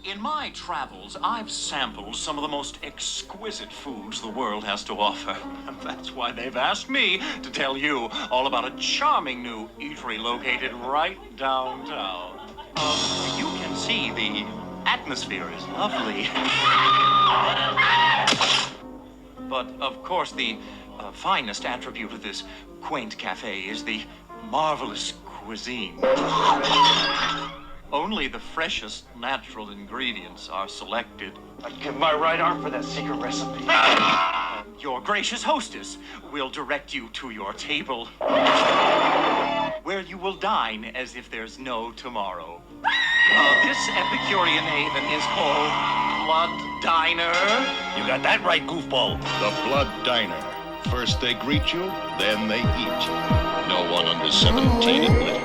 In my travels, I've sampled some of the most exquisite foods the world has to offer. And that's why they've asked me to tell you all about a charming new eatery located right downtown. You can see the atmosphere is lovely. But, of course, the finest attribute of this quaint cafe is the marvelous cuisine. Only the freshest natural ingredients are selected. I'd give my right arm for that secret recipe. Your gracious hostess will direct you to your table, where you will dine as if there's no tomorrow. This Epicurean haven is called Blood Diner. You got that right, goofball. The Blood Diner. First they greet you, then they eat you. No one under 17 admitted.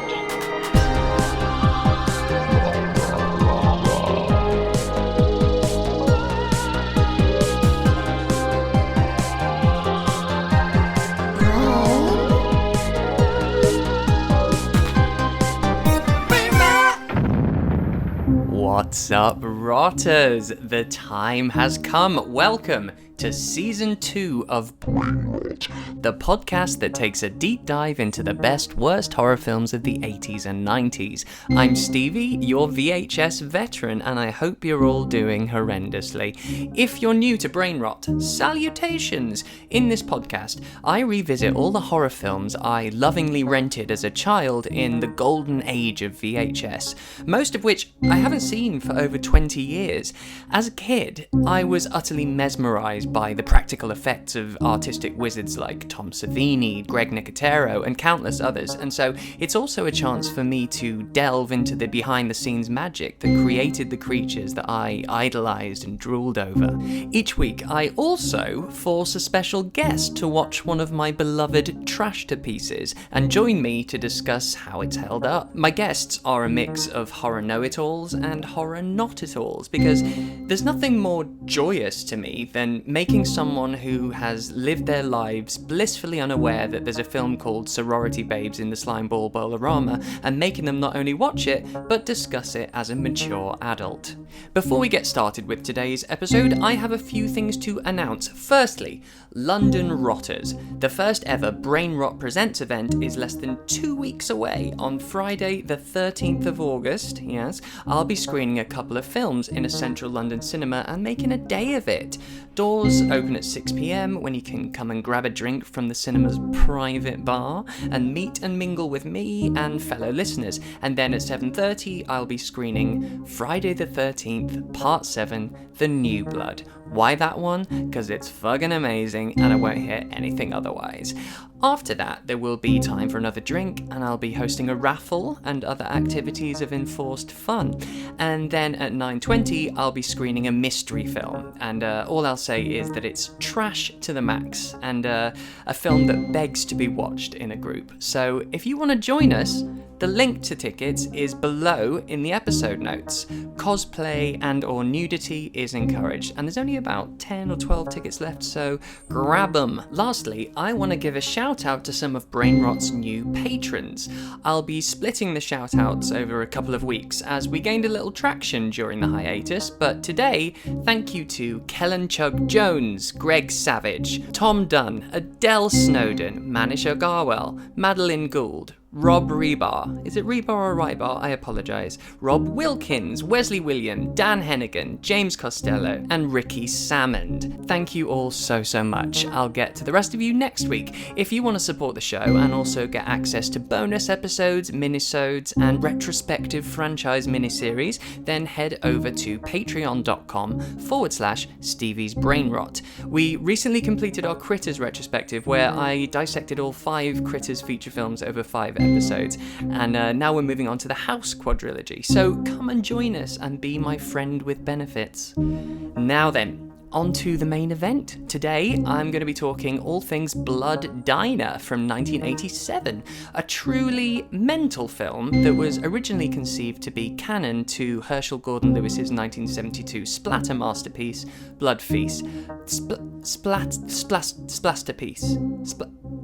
What's up, rotters? The time has come. Welcome to Season 2 of Brainrot, the podcast that takes a deep dive into the best, worst horror films of the 80s and 90s. I'm Stevie, your VHS veteran, and I hope you're all doing horrendously. If you're new to Brainrot, salutations! In this podcast, I revisit all the horror films I lovingly rented as a child in the golden age of VHS, most of which I haven't seen for over 20 years. As a kid, I was utterly mesmerised by the practical effects of artistic wizards like Tom Savini, Greg Nicotero, and countless others, and so it's also a chance for me to delve into the behind-the-scenes magic that created the creatures that I idolised and drooled over. Each week, I also force a special guest to watch one of my beloved trash-to-pieces and join me to discuss how it's held up. My guests are a mix of horror know-it-alls and horror not-it-alls, because there's nothing more joyous to me than making someone who has lived their lives blissfully unaware that there's a film called Sorority Babes in the Slimeball Bowl-orama and making them not only watch it, but discuss it as a mature adult. Before we get started with today's episode, I have a few things to announce. Firstly, London Rotters. The first ever Brain Rot Presents event is less than 2 weeks away. On Friday the 13th of August, yes, I'll be screening a couple of films in a central London cinema and making a day of it. Doors open at 6 p.m, when you can come and grab a drink from the cinema's private bar and meet and mingle with me and fellow listeners. And then at 7:30 I'll be screening Friday the 13th, Part 7, The New Blood. Why that one? Because it's fucking amazing and I won't hear anything otherwise. After that, there will be time for another drink, and I'll be hosting a raffle and other activities of enforced fun. And then at 9:20, I'll be screening a mystery film, and all I'll say is that it's trash to the max, and a film that begs to be watched in a group. So if you want to join us, the link to tickets is below in the episode notes. Cosplay and or nudity is encouraged, and there's only about 10 or 12 tickets left, so grab them. Lastly, I want to give a shout out to some of Brainrot's new patrons. I'll be splitting the shout outs over a couple of weeks as we gained a little traction during the hiatus, but today, thank you to Kellen Chug Jones, Greg Savage, Tom Dunn, Adele Snowden, Manish Agarwal, Madeline Gould, Rob Rebar. Is it Rebar or Rybar? I apologise. Rob Wilkins, Wesley William, Dan Hennigan, James Costello, and Ricky Salmond. Thank you all so much. I'll get to the rest of you next week. If you want to support the show and also get access to bonus episodes, minisodes, and retrospective franchise miniseries, then head over to patreon.com/Stevie's Brainrot. We recently completed our Critters retrospective where I dissected all 5 Critters feature films over 5 episodes, and now we're moving on to the House quadrilogy, so come and join us and be my friend with benefits. Now then, on to the main event. Today I'm going to be talking all things Blood Diner from 1987, a truly mental film that was originally conceived to be canon to Herschel Gordon Lewis's 1972 splatter masterpiece, Blood Feast. Splasterpiece.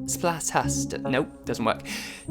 Splatast. Nope, doesn't work.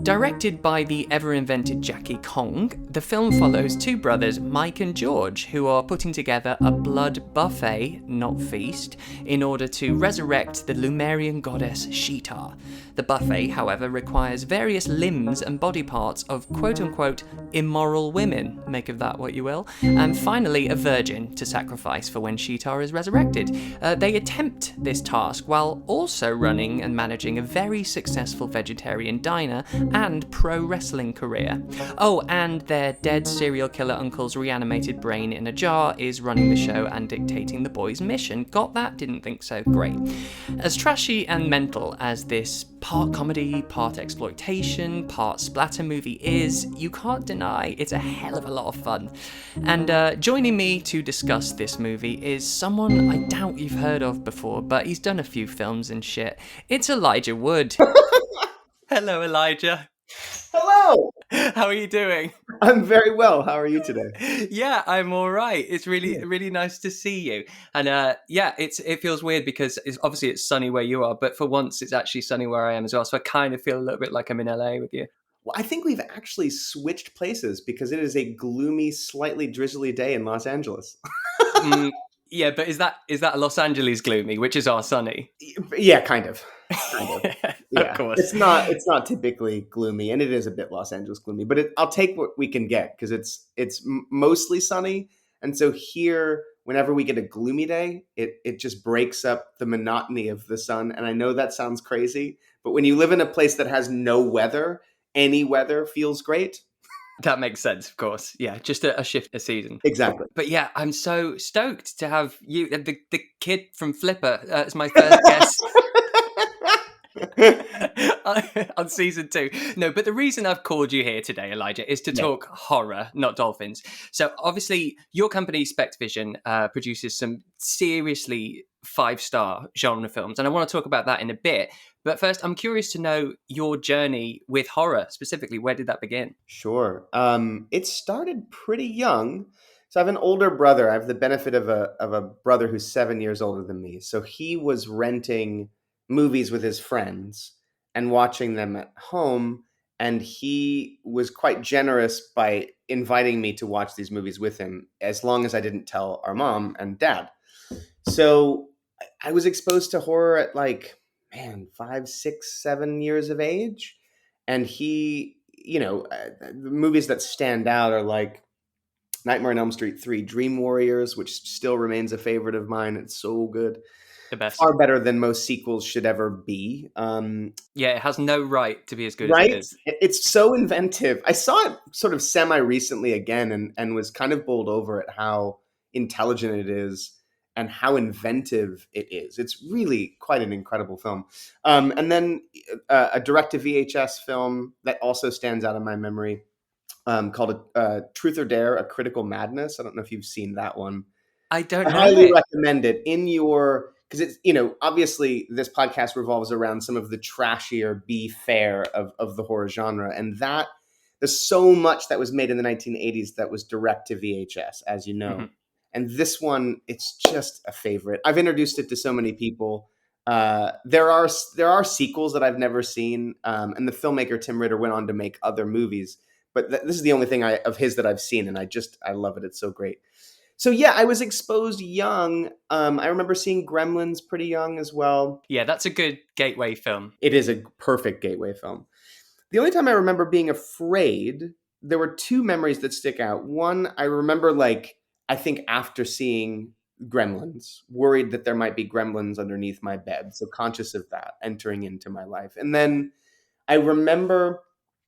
Directed by the ever-invented Jackie Kong, the film follows two brothers, Mike and George, who are putting together a blood buffet, not feast, in order to resurrect the Lemurian goddess Sheetar. The buffet, however, requires various limbs and body parts of quote-unquote immoral women, make of that what you will, and finally a virgin to sacrifice for when Sheetar is resurrected. They attempt this task while also running and managing a very successful vegetarian diner and pro wrestling career. Oh, and their dead serial killer uncle's reanimated brain in a jar is running the show and dictating the boys' mission. Got that? Didn't think so. Great. As trashy and mental as this part comedy, part exploitation, part splatter movie is, you can't deny it's a hell of a lot of fun. And joining me to discuss this movie is someone I doubt you've heard of before, but he's done a few films and shit. It's Elijah Wood. Hello, Elijah. Hello! How are you doing? I'm very well. How are you today? Yeah, I'm all right. It's really nice to see you. And it feels weird because it's sunny where you are, but for once it's actually sunny where I am as well. So I kind of feel a little bit like I'm in LA with you. Well, I think we've actually switched places because it is a gloomy, slightly drizzly day in Los Angeles. Yeah, but is that Los Angeles gloomy, which is our sunny? Yeah, kind of. Yeah. Of course. It's not typically gloomy, and it is a bit Los Angeles gloomy, but I'll take what we can get because it's mostly sunny. And so here, whenever we get a gloomy day, it just breaks up the monotony of the sun. And I know that sounds crazy, but when you live in a place that has no weather, any weather feels great. That makes sense, of course. Yeah, just a shift a season. Exactly. But yeah, I'm so stoked to have you, the kid from Flipper, as my first guest on season 2. No, but the reason I've called you here today, Elijah, is to talk horror, not dolphins. So obviously, your company, SpectreVision, produces some seriously 5-star genre films, and I want to talk about that in a bit. But first, I'm curious to know your journey with horror, specifically. Where did that begin? Sure. It started pretty young. So I have an older brother. I have the benefit of a brother who's 7 years older than me. So he was renting movies with his friends and watching them at home. And he was quite generous by inviting me to watch these movies with him, as long as I didn't tell our mom and dad. So I was exposed to horror at 5, 6, 7 years of age. And he, the movies that stand out are like Nightmare on Elm Street 3, Dream Warriors, which still remains a favorite of mine. It's so good. The best. Far better than most sequels should ever be. Yeah, it has no right to be as good right? as it is. It's so inventive. I saw it sort of semi-recently again and was kind of bowled over at how intelligent it is and how inventive it is. It's really quite an incredible film. And then a direct-to-VHS film that also stands out in my memory called Truth or Dare, A Critical Madness. I don't know if you've seen that one. I don't know. I highly recommend it because it's, obviously this podcast revolves around some of the trashier B fare of the horror genre. And there's so much that was made in the 1980s that was direct to VHS, as you know. Mm-hmm. And this one, it's just a favorite. I've introduced it to so many people. There are sequels that I've never seen. And the filmmaker Tim Ritter went on to make other movies. But this is the only thing of his that I've seen. And I love it. It's so great. So yeah, I was exposed young. I remember seeing Gremlins pretty young as well. Yeah, that's a good gateway film. It is a perfect gateway film. The only time I remember being afraid, there were 2 memories that stick out. One, I remember I think after seeing Gremlins, worried that there might be gremlins underneath my bed. So conscious of that entering into my life. And then I remember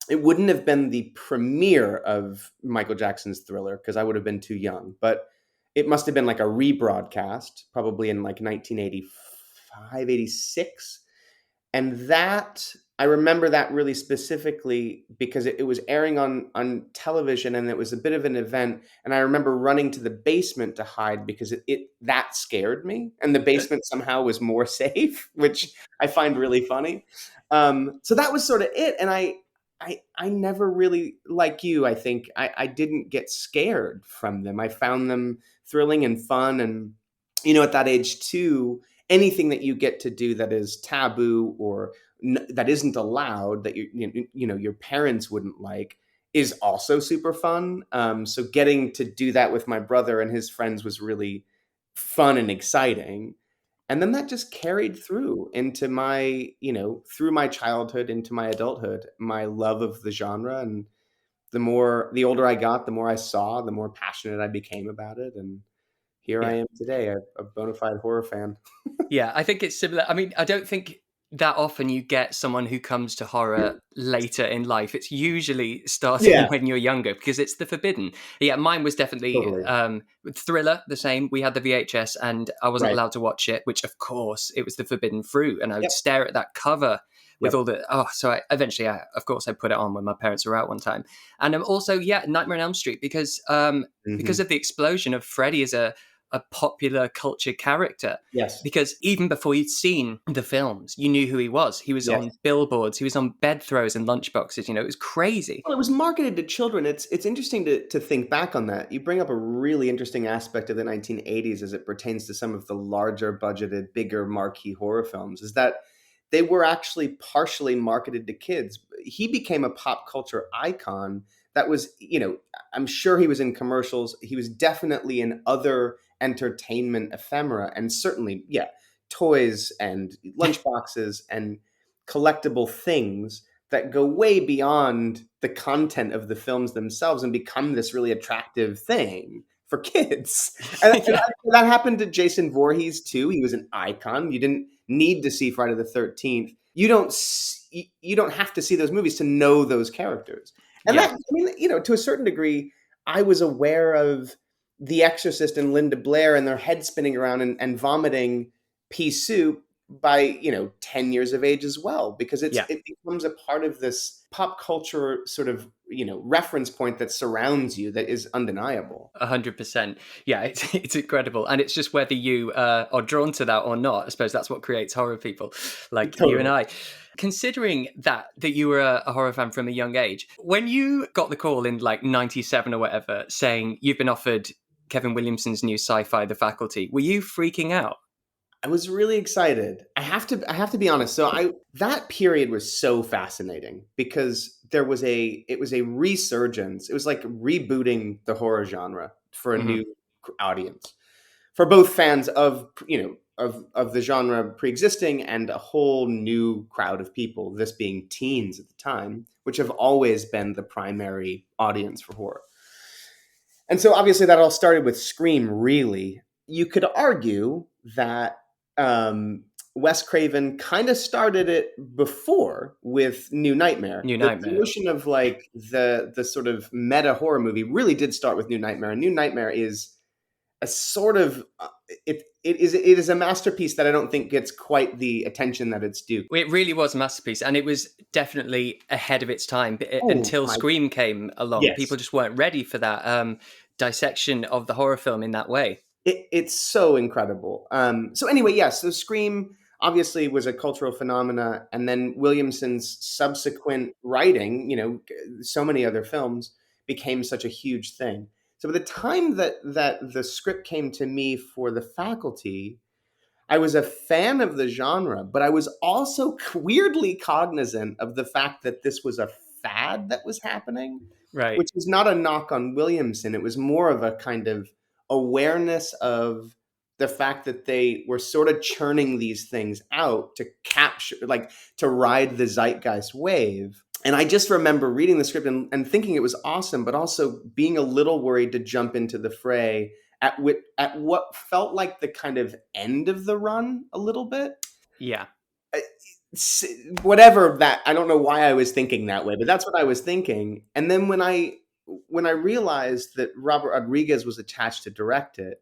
it wouldn't have been the premiere of Michael Jackson's Thriller because I would have been too young, but it must have been like a rebroadcast, probably in 1985, 86. And I remember that really specifically because it was airing on television and it was a bit of an event. And I remember running to the basement to hide because that scared me. And the basement somehow was more safe, which I find really funny. So that was sort of it. And I never really, like you, I think, I didn't get scared from them. I found them thrilling and fun. And, at that age too, anything that you get to do that is taboo or that isn't allowed, that your parents wouldn't like, is also super fun. So getting to do that with my brother and his friends was really fun and exciting. And then that just carried through into my, through my childhood into my adulthood, my love of the genre. And the older I got, the more I saw, the more passionate I became about it. And here I Yeah. am today, a bona fide horror fan. Yeah, I think it's similar. I mean, I don't think that often you get someone who comes to horror later in life. It's usually starting Yeah, when you're younger because it's the forbidden. Yeah, mine was definitely totally. Thriller, the same. We had the VHS and I wasn't Right. allowed to watch it, which of course it was the forbidden fruit. And I would Yep. stare at that cover with Yep. all the, so eventually, of course, I put it on when my parents were out one time. And also, yeah, Nightmare on Elm Street because Mhm. of the explosion of Freddy as a popular culture character. Yes. Because even before you'd seen the films, you knew who he was. He was Yes. on billboards, he was on bed throws and lunchboxes. It was crazy. Well, it was marketed to children. It's interesting to think back on that. You bring up a really interesting aspect of the 1980s as it pertains to some of the larger budgeted, bigger marquee horror films, is that they were actually partially marketed to kids. He became a pop culture icon that was, I'm sure he was in commercials. He was definitely in other entertainment ephemera, and certainly, yeah, toys and lunchboxes and collectible things that go way beyond the content of the films themselves and become this really attractive thing for kids. And Yeah. that happened to Jason Voorhees too. He was an icon. You didn't need to see Friday the 13th. You don't have to see those movies to know those characters. And Yeah. that, I mean, to a certain degree, I was aware of The Exorcist and Linda Blair and their head spinning around and vomiting pea soup by 10 years of age as well, because Yeah. it becomes a part of this pop culture sort of reference point that surrounds you that is undeniable. 100%. Yeah, it's incredible. And it's just whether you are drawn to that or not. I suppose that's what creates horror people like you and Totally. I. Considering that you were a horror fan from a young age, when you got the call in like 97 or whatever saying you've been offered Kevin Williamson's new sci-fi The Faculty, were you freaking out? I was really excited. I have to be honest. So that period was so fascinating because it was a resurgence. It was like rebooting the horror genre for a Mhm. new audience, for both fans of of the genre pre-existing and a whole new crowd of people, this being teens at the time, which have always been the primary audience for horror. And so obviously that all started with Scream, really. You could argue that Wes Craven kind of started it before with New Nightmare. New The Nightmare. notion of like the sort of meta horror movie really did start with New Nightmare. And New Nightmare is a sort of it is a masterpiece that I don't think gets quite the attention that it's due. It really was a masterpiece, and it was definitely ahead of its time Oh until my, Scream came along. yes. People just weren't ready for that dissection of the horror film in that way. It's so incredible. So anyway, yes. So Scream obviously was a cultural phenomena, and then Williamson's subsequent writing, so many other films became such a huge thing. So by the time that the script came to me for The Faculty, I was a fan of the genre, but I was also weirdly cognizant of the fact that this was a fad that was happening, Right. which was not a knock on Williamson. It was more of a kind of awareness of the fact that they were sort of churning these things out to capture, like to ride the zeitgeist wave. And I just remember reading the script and thinking it was awesome, but also being a little worried to jump into the fray at what felt like the kind of end of the run a little bit. Yeah. Whatever that, I don't know why I was thinking that way, but that's what I was thinking. And then when I realized that Robert Rodriguez was attached to direct it,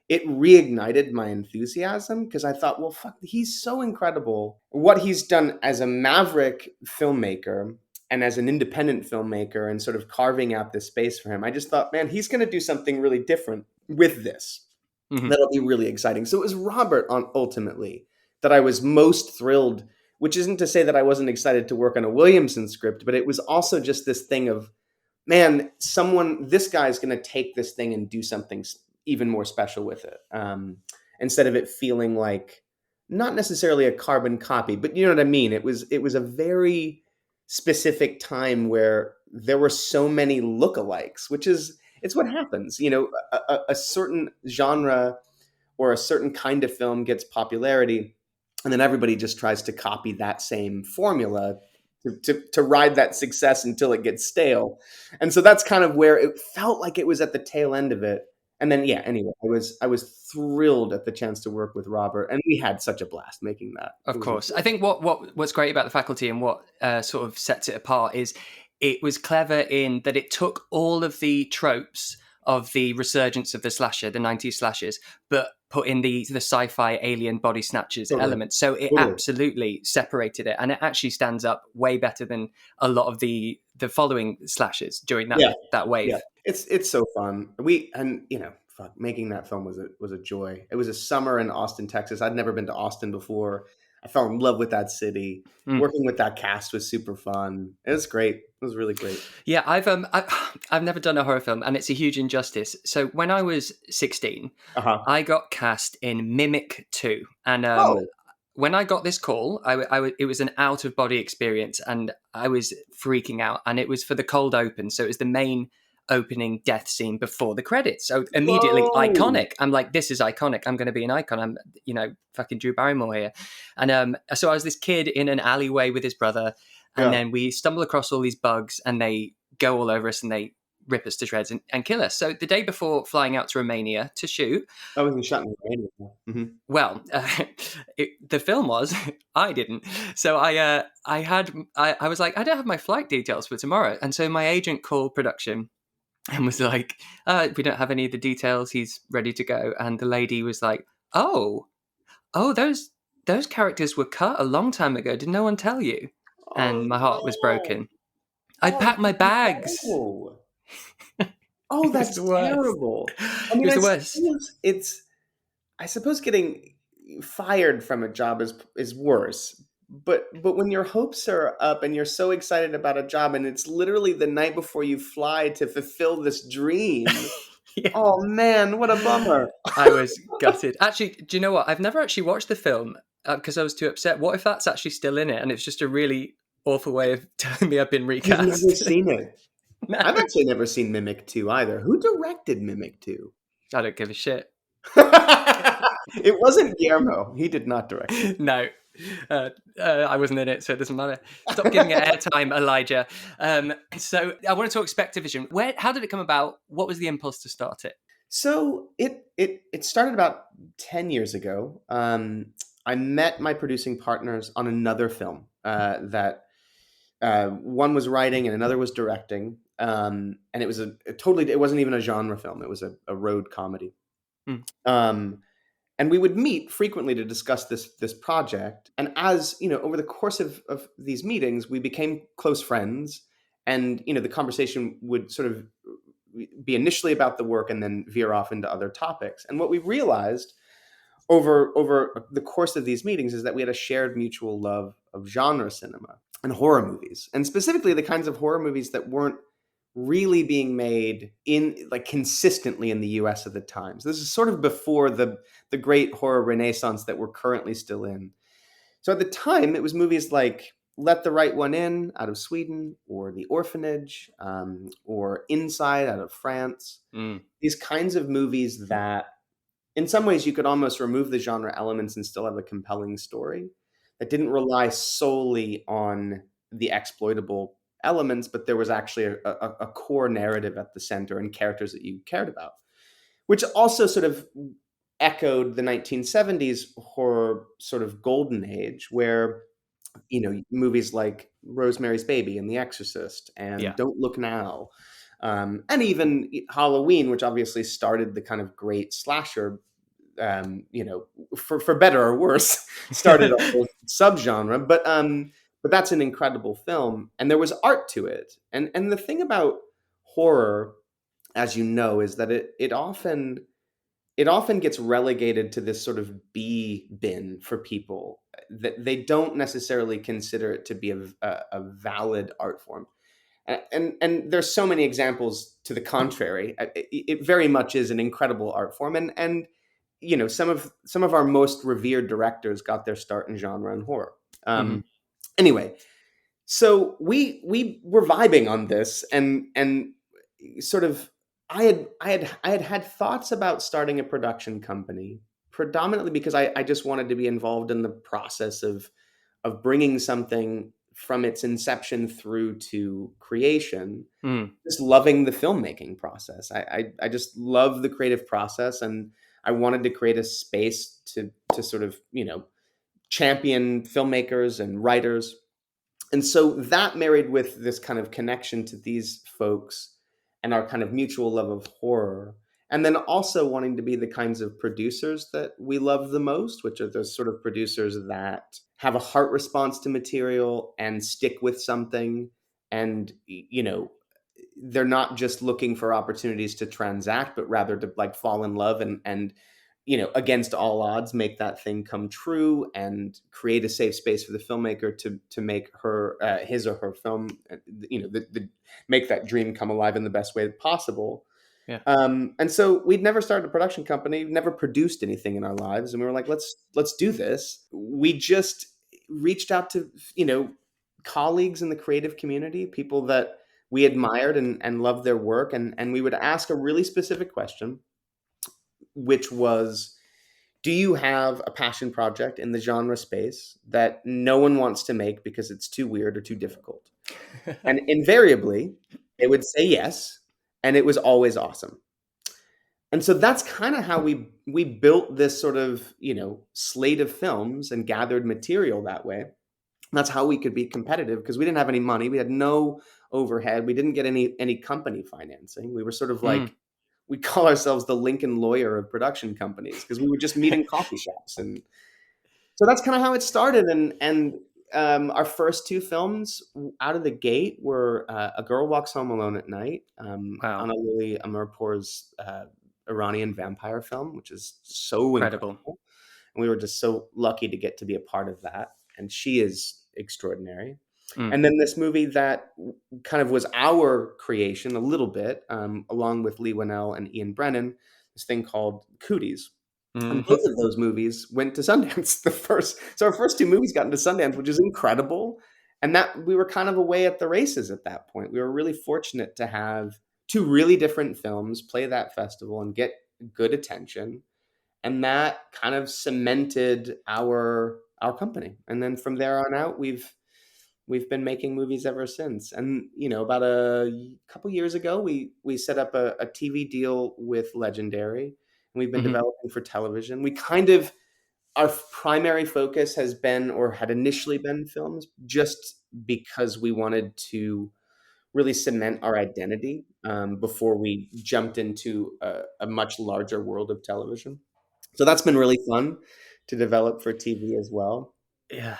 it reignited my enthusiasm because I thought, well, fuck, he's so incredible. What he's done as a maverick filmmaker and as an independent filmmaker and sort of carving out this space for him, I just thought, man, he's going to do something really different with this. Mhm. That'll be really exciting. So it was Robert ultimately that I was most thrilled, which isn't to say that I wasn't excited to work on a Williamson script, but it was also just this thing of, man, this guy's going to take this thing and do something even more special with it. Instead of it feeling like not necessarily a carbon copy, but you know what I mean. It was a very specific time where there were so many lookalikes, which is it's what happens. A certain genre or a certain kind of film gets popularity, and then everybody just tries to copy that same formula to ride that success until it gets stale. And so that's kind of where it felt like it was at the tail end of it. And then yeah, anyway, I was thrilled at the chance to work with Robert, and we had such a blast making that. It Of was course. I incredible. think what's great about The Faculty and what sort of sets it apart is it was clever in that it took all of the tropes of the resurgence of the slasher, the 90s slashers, but put in the sci-fi alien body snatchers Totally. element. So it Totally. absolutely separated it, and it actually stands up way better than a lot of the following slashers during that wave. Yeah, it's so fun. Fuck, making that film was a joy. It was a summer in Austin, Texas. I'd never been to Austin before. I fell in love with that city. Mm. Working with that cast was super fun. It was great. It was really great. Yeah, I've never done a horror film, and it's a huge injustice. So when I was 16, Uh-huh. I got cast in Mimic 2, and Oh, when I got this call, it was an out of body experience, and I was freaking out. And it was for the cold open, so it was the main opening death scene before the credits. So immediately whoa. iconic. I'm like, this is iconic. I'm going to be an icon. I'm, fucking Drew Barrymore here. And so I was this kid in an alleyway with his brother, and Yeah. then we stumble across all these bugs, and they go all over us, and they rip us to shreds and kill us. So the day before flying out to Romania to shoot, I wasn't shot in the rain. Mm-hmm. well, the film was. I didn't. So I was like, I don't have my flight details for tomorrow, and so my agent called production and was like, we don't have any of the details. He's ready to go. And the lady was like, oh, those characters were cut a long time ago. Did no one tell you? And my heart was broken. I packed my bags. Oh, It was that's the worst. terrible. I It mean, was I the worst. suppose I suppose getting fired from a job is worse. But when your hopes are up and you're so excited about a job and it's literally the night before you fly to fulfill this dream. Yeah. Oh man, what a bummer. I was gutted. Actually, do you know what? I've never actually watched the film because I was too upset. What if that's actually still in it and it's just a really awful way of telling me I've been You've recast? never seen it. No. I've actually never seen Mimic 2 either. Who directed Mimic 2? I don't give a shit. It wasn't Guillermo. He did not direct it. No. I wasn't in it, so it doesn't matter. Stop giving it airtime, Elijah. So I want to talk SpectreVision. How did it come about? What was the impulse to start it? So it started about 10 years ago. I met my producing partners on another film that one was writing and another was directing. And it was it wasn't even a genre film. It was a road comedy. Mm. And we would meet frequently to discuss this project. And as over the course of these meetings, we became close friends. And the conversation would sort of be initially about the work and then veer off into other topics. And what we realized over the course of these meetings is that we had a shared mutual love of genre cinema and horror movies, and specifically the kinds of horror movies that weren't really being made consistently in the US at the time. So this is sort of before the great horror renaissance that we're currently still in. So at the time, it was movies like Let the Right One In out of Sweden, or The Orphanage, or Inside out of France. Mm. These kinds of movies that in some ways you could almost remove the genre elements and still have a compelling story that didn't rely solely on the exploitable elements, but there was actually a core narrative at the center and characters that you cared about, which also sort of echoed the 1970s horror sort of golden age, where movies like Rosemary's Baby and The Exorcist and Yeah. Don't Look Now, and even Halloween, which obviously started the kind of great slasher, for better or worse, started a whole subgenre. But that's an incredible film, and there was art to it. And the thing about horror, as you know, is that it often gets relegated to this sort of B bin for people, that they don't necessarily consider it to be a valid art form. And there's so many examples to the contrary. It very much is an incredible art form, and some of our most revered directors got their start in genre and horror. Mhm. Anyway, so we were vibing on this, and sort of I had thoughts about starting a production company, predominantly because I just wanted to be involved in the process of bringing something from its inception through to creation, Mm. just loving the filmmaking process. I just love the creative process, and I wanted to create a space to sort of champion filmmakers and writers. And so that, married with this kind of connection to these folks and our kind of mutual love of horror, and then also wanting to be the kinds of producers that we love the most, which are those sort of producers that have a heart response to material and stick with something, and they're not just looking for opportunities to transact, but rather to like fall in love and against all odds, make that thing come true and create a safe space for the filmmaker to make her his or her film, make that dream come alive in the best way possible. Yeah. And so we'd never started a production company, never produced anything in our lives, and we were like, let's do this. We just reached out to colleagues in the creative community, people that we admired and loved their work, and we would ask a really specific question, which was, do you have a passion project in the genre space that no one wants to make because it's too weird or too difficult? And invariably, they would say yes, and it was always awesome. And so that's kind of how we built this sort of slate of films and gathered material that way. That's how we could be competitive, because we didn't have any money, we had no overhead, we didn't get any company financing. We were sort of like, we call ourselves the Lincoln Lawyer of production companies, because we would just meet in coffee shops. And so that's kind of how it started. And our first two films out of the gate were A Girl Walks Home Alone at Night, Wow. Anna Lily Amirpour's Iranian vampire film, which is so incredible. And we were just so lucky to get to be a part of that. And she is extraordinary. Mm. And then this movie that kind of was our creation a little bit, along with Lee Winnell and Ian Brennan, this thing called Cooties. And both of those movies went to Sundance. So our first two movies got into Sundance, which is incredible. And that we were kind of away at the races at that point. We were really fortunate to have two really different films play that festival and get good attention. And that kind of cemented our company. And then from there on out, we've been making movies ever since. And about a couple years ago, we set up a TV deal with Legendary, and we've been developing for television. We kind of, our primary focus has been, or had initially been, films, just because we wanted to really cement our identity before we jumped into a much larger world of television. So that's been really fun to develop for TV as well. Yeah.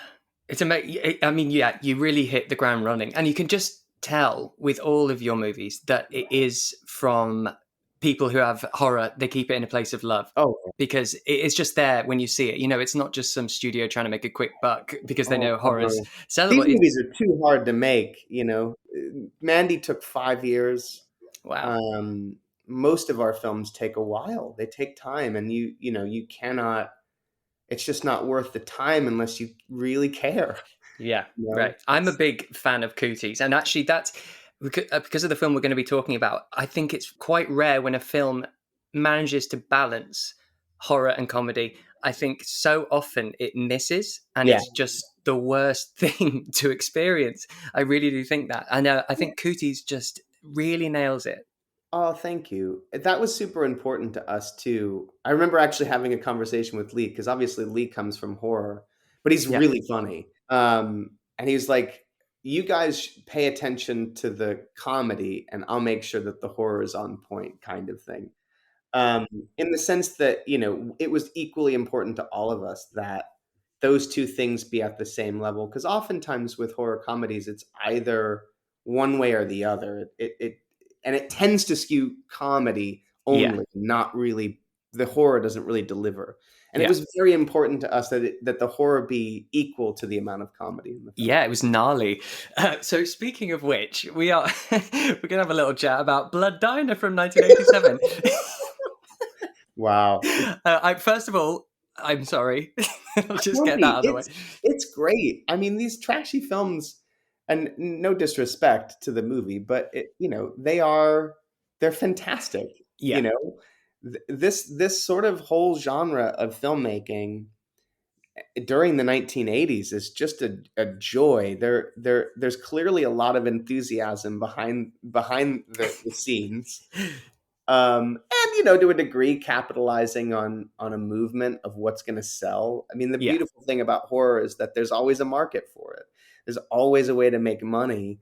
It's amazing. I mean, yeah, you really hit the ground running. And you can just tell with all of your movies that it is from people who have horror. They keep it in a place of love. Oh, because it's just there when you see it. It's not just some studio trying to make a quick buck because they know horror's sellable. These movies are too hard to make. Mandy took 5 years. Wow. Most of our films take a while. They take time, and you cannot. It's just not worth the time unless you really care. Yeah, right. I'm a big fan of Cooties, and actually that's because of the film we're going to be talking about. I think it's quite rare when a film manages to balance horror and comedy. I think so often it misses, and it's just the worst thing to experience. I really do think that. And I think Cooties just really nails it. Oh, thank you. That was super important to us too. I remember actually having a conversation with Lee, because obviously Lee comes from horror, but he's really funny. And he was like, you guys pay attention to the comedy and I'll make sure that the horror is on point, kind of thing. In the sense that, it was equally important to all of us that those two things be at the same level. Because oftentimes with horror comedies, it's either one way or the other. And it tends to skew comedy only, not really. The horror doesn't really deliver. And it was very important to us that the horror be equal to the amount of comedy in the film. Yeah, it was gnarly. So speaking of which, we're going to have a little chat about Blood Diner from 1987. Wow. First of all, I'm sorry. I'll just get that Movie, out of the way. it's great. I mean, these trashy films, and no disrespect to the movie, but they're fantastic. Yeah. This sort of whole genre of filmmaking during the 1980s is just a joy. There's clearly a lot of enthusiasm behind the scenes. And to a degree, capitalizing on a movement of what's going to sell. I mean, the Yeah. beautiful thing about horror is that there's always a market for it. There's always a way to make money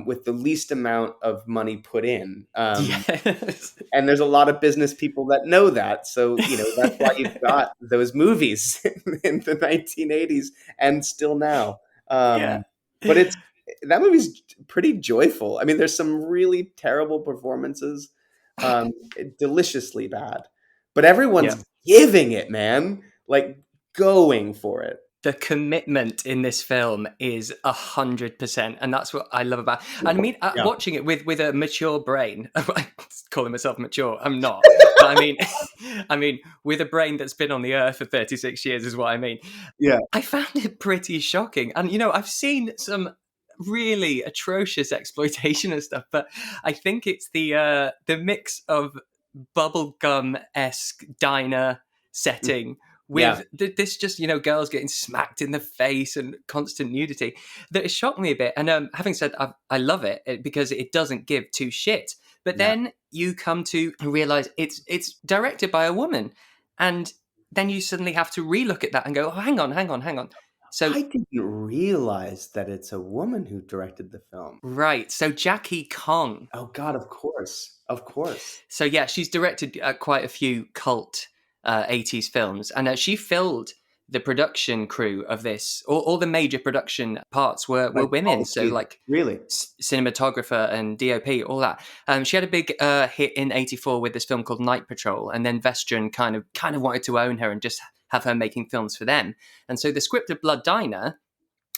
with the least amount of money put in. Yes. And there's a lot of business people that know that. So that's why you've got those movies in the 1980s and still now. Yeah. But that movie's pretty joyful. I mean, there's some really terrible performances. Deliciously bad, but everyone's giving it, man, like going for it. The commitment in this film is 100%, and that's what I love about. And I mean, Yeah. watching it with a mature brain, calling myself mature, I'm not. But I mean, with a brain that's been on the earth for 36 years is what I mean. Yeah, I found it pretty shocking, and I've seen some really atrocious exploitation and stuff, but I think it's the mix of bubblegum-esque diner setting with this just girls getting smacked in the face and constant nudity that it shocked me a bit. And having said I love it because it doesn't give two shits, but then you come to realize it's directed by a woman, and then you suddenly have to relook at that and go, oh, hang on. So I didn't realize that it's a woman who directed the film. right, so Jackie Kong. Oh God, of course. So yeah, she's directed quite a few cult 80s films, and she filled the production crew of this. All the major production parts were women. So like really cinematographer and DOP, all that. She had a big hit in '84 with this film called Night Patrol, and then Vestron kind of wanted to own her and just have her making films for them. And so the script of Blood Diner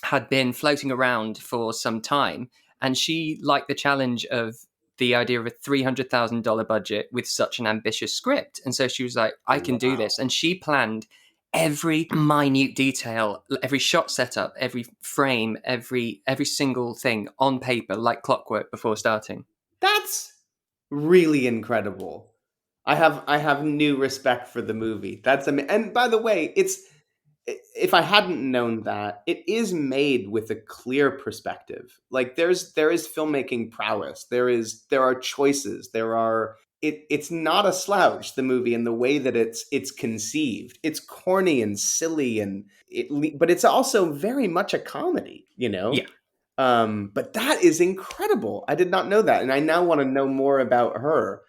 had been floating around for some time, and she liked the challenge of the idea of a $300,000 budget with such an ambitious script. And so she was like, I can do this. And she planned every minute detail, every shot setup, every frame, every single thing on paper, like clockwork before starting. That's really incredible. I have new respect for the movie. And by the way, if I hadn't known that, it is made with a clear perspective. Like there is filmmaking prowess. There are choices. It's not a slouch, the movie, in the way that it's conceived. It's corny and silly, but it's also very much a comedy, Yeah. But that is incredible. I did not know that, and I now want to know more about her.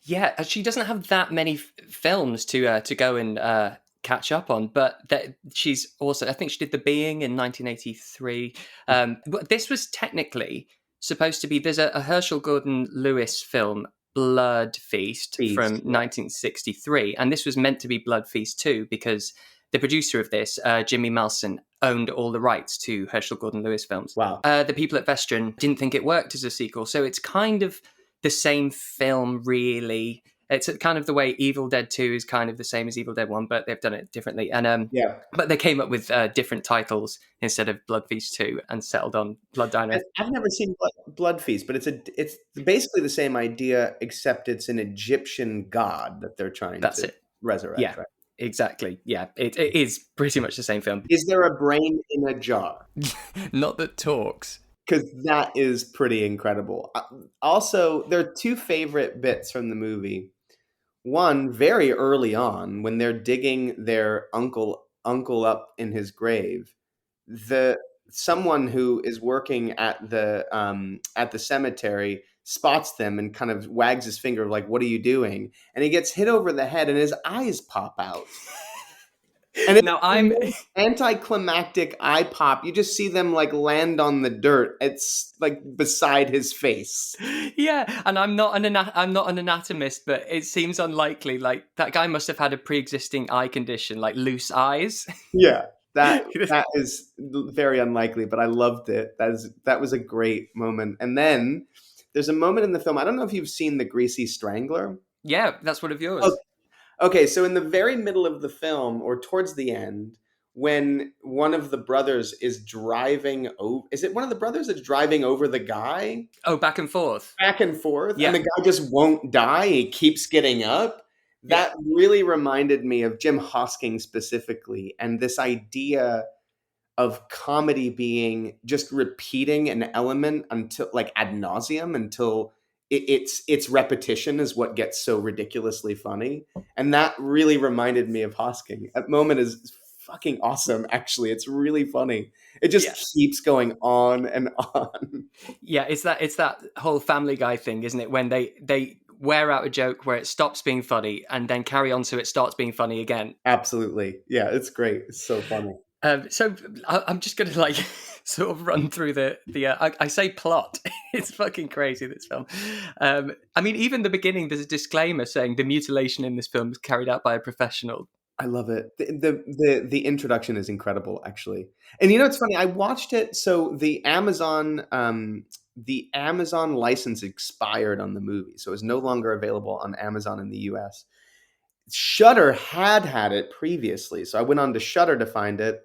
Yeah, she doesn't have that many films to go and catch up on, but she's also, I think she did The Being in 1983. But this was technically supposed to be, there's a Herschel Gordon Lewis film, Blood Feast from 1963, and this was meant to be Blood Feast 2 because the producer of this, Jimmy Malson, owned all the rights to Herschel Gordon Lewis films. Wow. The people at Vestron didn't think it worked as a sequel, so it's kind of the same film, really. It's kind of the way Evil Dead 2 is kind of the same as Evil Dead 1, but they've done it differently. And but they came up with different titles instead of Blood Feast 2 and settled on Blood Diner. I've never seen Blood Feast, but it's basically the same idea, except it's an Egyptian god that they're trying to resurrect. Yeah, right? Exactly. Yeah, it is pretty much the same film. Is there a brain in a jar? Not that talks. Because that is pretty incredible. Also, there are two favorite bits from the movie. One, very early on, when they're digging their uncle up in his grave, someone who is working at the cemetery spots them and kind of wags his finger like, "What are you doing?" And he gets hit over the head, and his eyes pop out. And now I'm anticlimactic eye pop. You just see them like land on the dirt. It's like beside his face. Yeah, and I'm not an anatomist, but it seems unlikely. Like that guy must have had a pre-existing eye condition, like loose eyes. Yeah, that is very unlikely, but I loved it. That was a great moment. And then there's a moment in the film. I don't know if you've seen The Greasy Strangler. Yeah, that's one of yours. Okay. Okay, so in the very middle of the film, or towards the end, when one of the brothers is driving over, is it one of the brothers that's driving over the guy Oh, back and forth. back and forth, and Yeah. the guy just won't die? He keeps getting up. Yeah. That really reminded me of Jim Hosking specifically, and this idea of comedy being just repeating an element until like ad nauseum until its repetition is what gets so ridiculously funny. And that really reminded me of Hosking. That moment is fucking awesome. Actually, it's really funny. It just Yeah. keeps going on and on. Yeah, it's that whole Family Guy thing, isn't it? When they wear out a joke where it stops being funny and then carry on so it starts being funny again. Absolutely. Yeah, it's great. It's so funny. So I'm just going to like sort of run through I say plot. It's fucking crazy, this film. I mean, even the beginning, there's a disclaimer saying the mutilation in this film was carried out by a professional. I love it. The introduction is incredible, actually. And you know, it's funny. I watched it. So the Amazon license expired on the movie, so it's no longer available on Amazon in the U.S. Shudder had it previously, so I went on to Shudder to find it.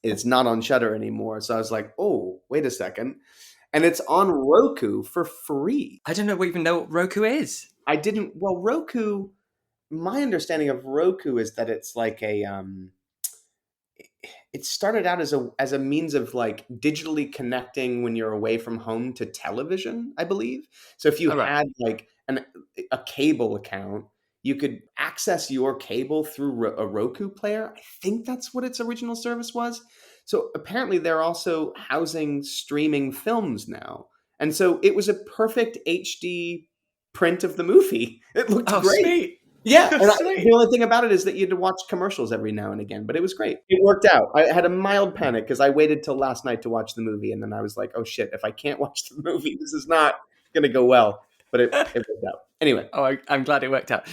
It's not on Shudder anymore, so I was like, oh, wait a second, and it's on Roku for free. I don't even know what Roku is. I didn't. Well, Roku. My understanding of Roku is that it's like it started out as a means of like digitally connecting when you're away from home to television, I believe. So if you had like a cable account, you could access your cable through a Roku player. I think that's what its original service was. So apparently they're also housing streaming films now. And so it was a perfect HD print of the movie. It looked great. Sweet. Yeah, and the only thing about it is that you had to watch commercials every now and again, but it was great. It worked out. I had a mild panic because I waited till last night to watch the movie, and then I was like, oh shit, if I can't watch the movie, this is not going to go well. But it worked out. Anyway. Oh, I'm glad it worked out.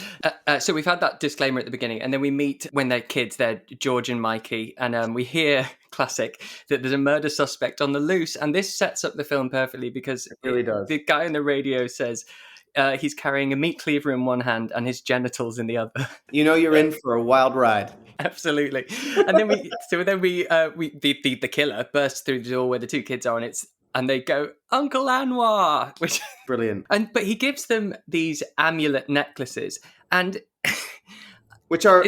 So we've had that disclaimer at the beginning, and then we meet when they're kids, they're George and Mikey, and we hear, classic, that there's a murder suspect on the loose, and this sets up the film perfectly because it really does. The guy on the radio says, he's carrying a meat cleaver in one hand and his genitals in the other. You know you're in for a wild ride. Absolutely. And then the killer bursts through the door where the two kids are, and they go, Uncle Anwar, which brilliant. But he gives them these amulet necklaces, and which are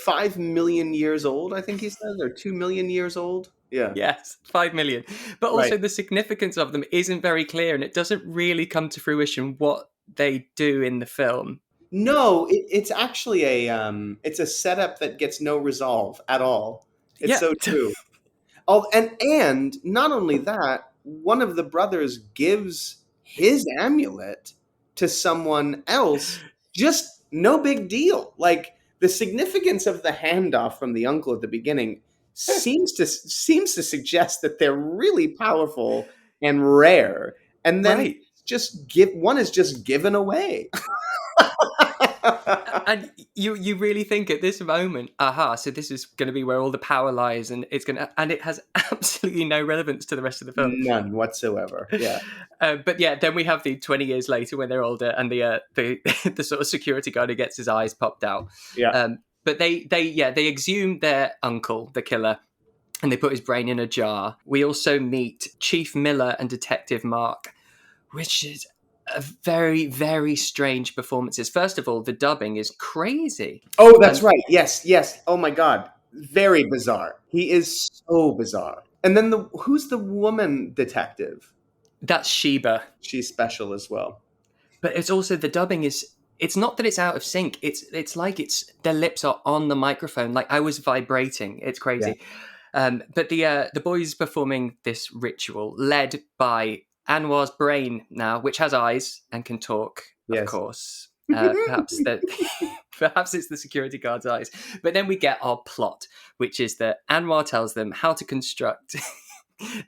5 million years old, I think he says, or 2 million years old. Yeah. Yes, 5 million. But also the significance of them isn't very clear, and it doesn't really come to fruition what they do in the film. No, it's actually it's a setup that gets no resolve at all. It's so true. And not only that, one of the brothers gives his amulet to someone else. Just no big deal. Like the significance of the handoff from the uncle at the beginning seems to suggest that they're really powerful and rare, and then one is just given away. And you really think at this moment, so this is going to be where all the power lies, and and it has absolutely no relevance to the rest of the film. None whatsoever. Yeah. But yeah, then we have the 20 years later when they're older, and the sort of security guard who gets his eyes popped out. Yeah. But they exhume their uncle, the killer, and they put his brain in a jar. We also meet Chief Miller and Detective Mark, which is a very, very strange performances. First of all, the dubbing is crazy. Oh, that's right. Yes. Oh my God. Very bizarre. He is so bizarre. And then who's the woman detective? That's Sheba. She's special as well. But it's also the dubbing is. It's not that it's out of sync. It's like their lips are on the microphone. Like I was vibrating. It's crazy. Yeah. But the boys performing this ritual, led by Anwar's brain now, which has eyes and can talk. Of course, perhaps it's the security guard's eyes. But then we get our plot, which is that Anwar tells them how to construct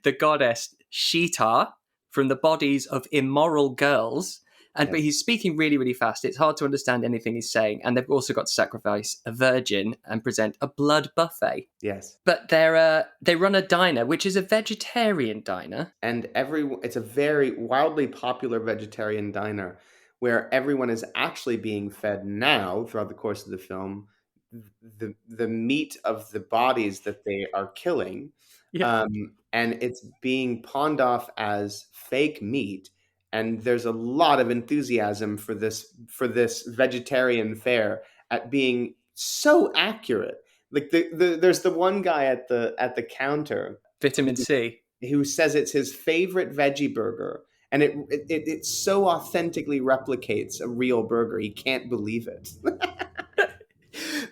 the goddess Sheetar from the bodies of immoral girls. But he's speaking really, really fast. It's hard to understand anything he's saying. And they've also got to sacrifice a virgin and present a blood buffet. Yes. But they run a diner, which is a vegetarian diner. And it's a very wildly popular vegetarian diner where everyone is actually being fed now throughout the course of the film the meat of the bodies that they are killing, Yeah. and it's being pawned off as fake meat. And there's a lot of enthusiasm for this vegetarian fare at being so accurate. Like there's the one guy at the counter Vitamin C. who says it's his favorite veggie burger, and it so authentically replicates a real burger. He can't believe it.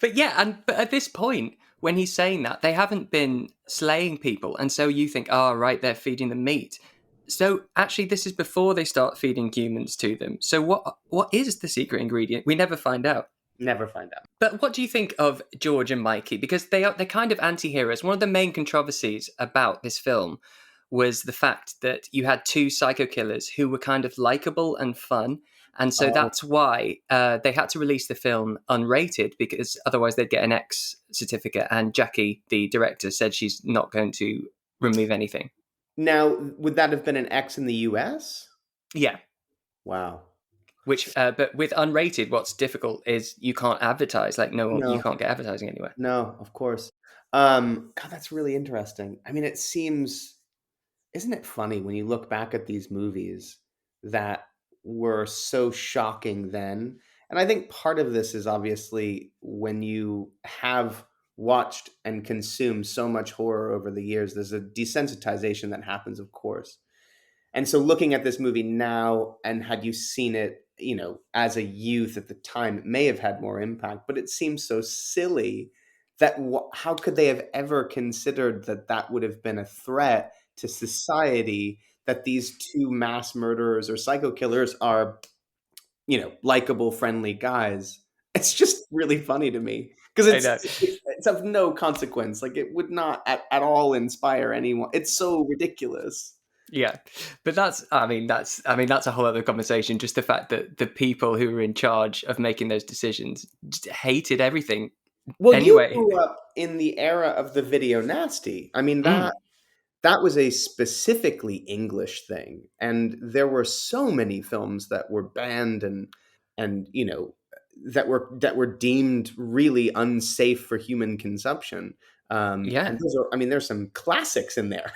But yeah, but at this point, when he's saying that, they haven't been slaying people, and so you think, oh, right, they're feeding them meat. So actually, this is before they start feeding humans to them. So what is the secret ingredient? We never find out. Never find out. But what do you think of George and Mikey? Because they're kind of anti-heroes. One of the main controversies about this film was the fact that you had two psycho killers who were kind of likable and fun. And so that's why they had to release the film unrated, because otherwise they'd get an X certificate. And Jackie, the director, said she's not going to remove anything. Now, would that have been an X in the US? Yeah. Wow. Which, but with unrated, what's difficult is you can't advertise. Like, you can't get advertising anywhere. No, of course. God, that's really interesting. I mean, isn't it funny when you look back at these movies that were so shocking then? And I think part of this is obviously when you have watched and consumed so much horror over the years, there's a desensitization that happens, of course. And so looking at this movie now, and had you seen it, as a youth at the time, it may have had more impact, but it seems so silly that how could they have ever considered that would have been a threat to society, that these two mass murderers or psycho killers are, likable, friendly guys. It's just really funny to me because it's of no consequence. Like, it would not at all inspire anyone. It's so ridiculous. Yeah, but that's a whole other conversation. Just the fact that the people who were in charge of making those decisions just hated everything. Well, anyway, you grew up in the era of the video nasty. I mean, that was a specifically English thing, and there were so many films that were banned and that were deemed really unsafe for human consumption. And there's some classics in there.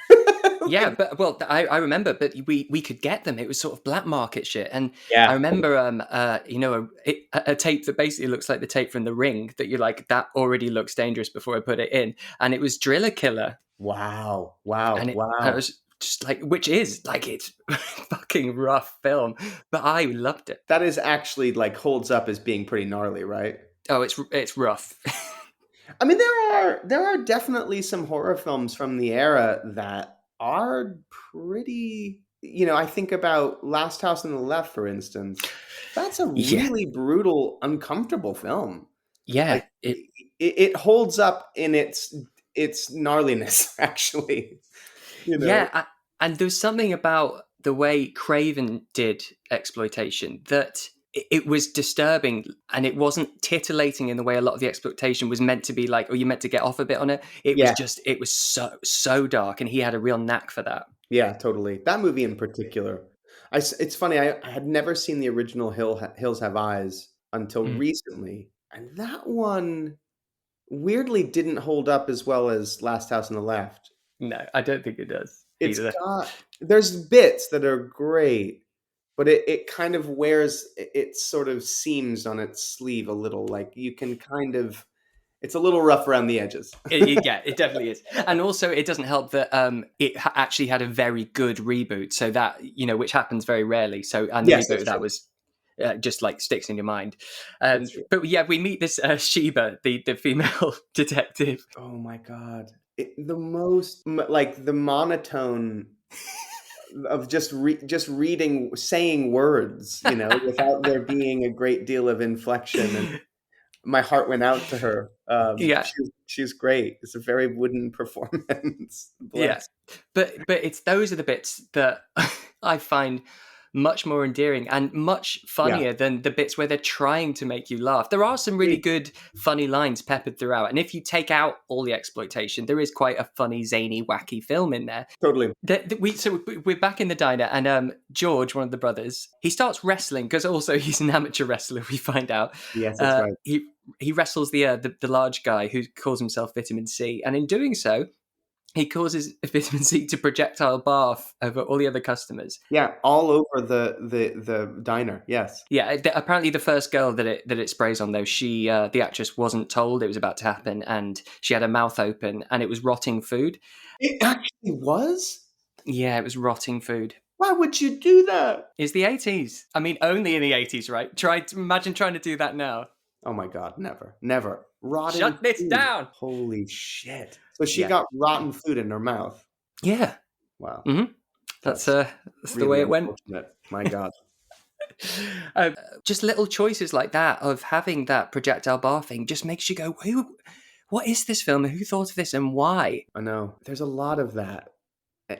Yeah, but I remember, but we could get them. It was sort of black market shit, and I remember a tape that basically looks like the tape from The Ring, that you're like, that already looks dangerous before I put it in, and it was Driller Killer. Wow! And it was just like, which is like, it's fucking rough film, but I loved it. That is actually like holds up as being pretty gnarly, right? Oh, it's rough. I mean, there are definitely some horror films from the era that are pretty, I think about Last House on the Left, for instance. That's a really brutal, uncomfortable film. Yeah. Like, it holds up in its gnarliness, actually. Yeah, and there's something about the way Craven did exploitation that it was disturbing, and it wasn't titillating in the way a lot of the exploitation was meant to be. Like, you're meant to get off a bit on it. It was so dark, and he had a real knack for that. Yeah, totally. That movie in particular. It's funny, I had never seen the original Hills Have Eyes until recently, and that one weirdly didn't hold up as well as Last House on the Left. No, I don't think it does. There's bits that are great, but it kind of wears it sort of seams on its sleeve a little. Like, you can kind of, it's a little rough around the edges. It definitely is. And also, it doesn't help that it actually had a very good reboot, so that, which happens very rarely. So, and the reboot that was just like sticks in your mind. But yeah, we meet this Sheba, the female detective. Oh my God. The most, like, the monotone of just reading, saying words, without there being a great deal of inflection. And my heart went out to her. She's great. It's a very wooden performance. Yeah, but those are the bits that I find much more endearing and much funnier than the bits where they're trying to make you laugh. There are some really good, funny lines peppered throughout. And if you take out all the exploitation, there is quite a funny, zany, wacky film in there. Totally. So we're back in the diner, and George, one of the brothers, he starts wrestling because also he's an amateur wrestler. We find out. Yes, that's right. He wrestles the large guy who calls himself Vitamin C, and in doing so, he causes Vitamin C to projectile barf over all the other customers. Yeah, all over the diner. Yes. Yeah, apparently the first girl that it sprays on, though, she the actress wasn't told it was about to happen, and she had her mouth open, and it was rotting food. It actually was? Yeah, it was rotting food. Why would you do that? It's the 80s. I mean, only in the 80s, right? Imagine trying to do that now. Oh my God, never. Rotten Shut this food. down. Holy shit. So she got rotten food in her mouth. Yeah. Wow. Mm-hmm. That's really the way it went. My God. Just little choices like that of having that projectile barfing just makes you go, what is this film? Who thought of this and why? I know. There's a lot of that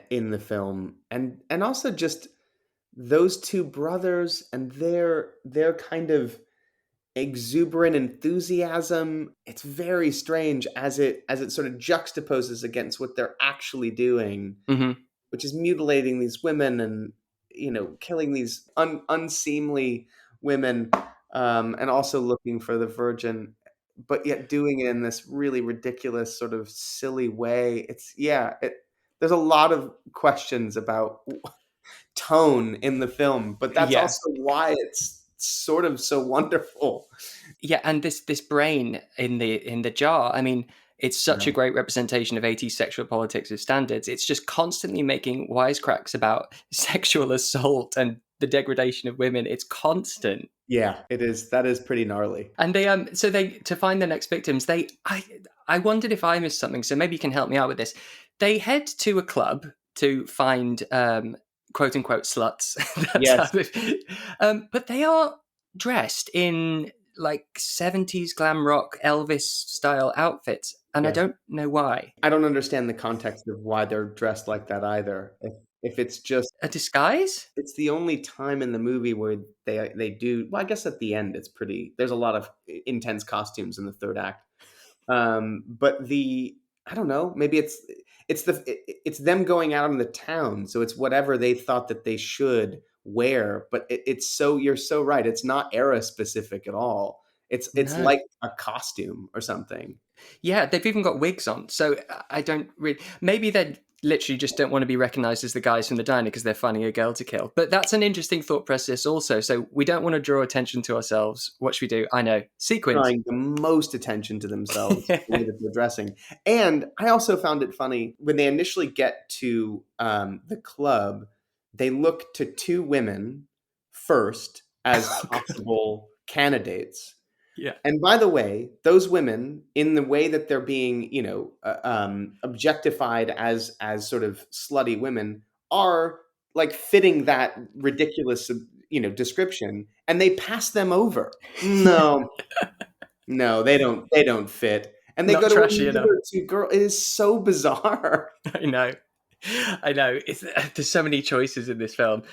in the film. And also just those two brothers and their kind of exuberant enthusiasm. It's very strange as it sort of juxtaposes against what they're actually doing, which is mutilating these women and killing these unseemly women, and also looking for the virgin, but yet doing it in this really ridiculous sort of silly way. There's a lot of questions about tone in the film, but that's also why it's sort of so wonderful. Yeah, and this brain in the jar, I mean, it's such a great representation of 80s sexual politics as standards. It's just constantly making wisecracks about sexual assault and the degradation of women. It's constant. Yeah, it is. That is pretty gnarly. And they to find the next victims, I wondered if I missed something, so maybe you can help me out with this. They head to a club to find quote unquote sluts. Yes. But they are dressed in like 70s glam rock Elvis style outfits, and I don't know why. I don't understand the context of why they're dressed like that either. If it's just a disguise, it's the only time in the movie where they do. Well, I guess at the end there's a lot of intense costumes in the third act. But I don't know. Maybe it's them going out in the town, so it's whatever they thought that they should wear. But you're so right. It's not era specific at all. It's like a costume or something. Yeah, they've even got wigs on. So I don't really. Maybe they literally just don't want to be recognized as the guys from the diner because they're finding a girl to kill. But that's an interesting thought process also. So we don't want to draw attention to ourselves. What should we do? I know. Sequins. Drawing the most attention to themselves, the way that they're dressing. And I also found it funny when they initially get to the club, they look to two women first as possible candidates. Yeah. And by the way, those women, in the way that they're being, objectified as sort of slutty women, are like fitting that ridiculous, description, and they pass them over. No, they don't fit, and they Not go to trashy another two girl. It is so bizarre. I know. There's so many choices in this film.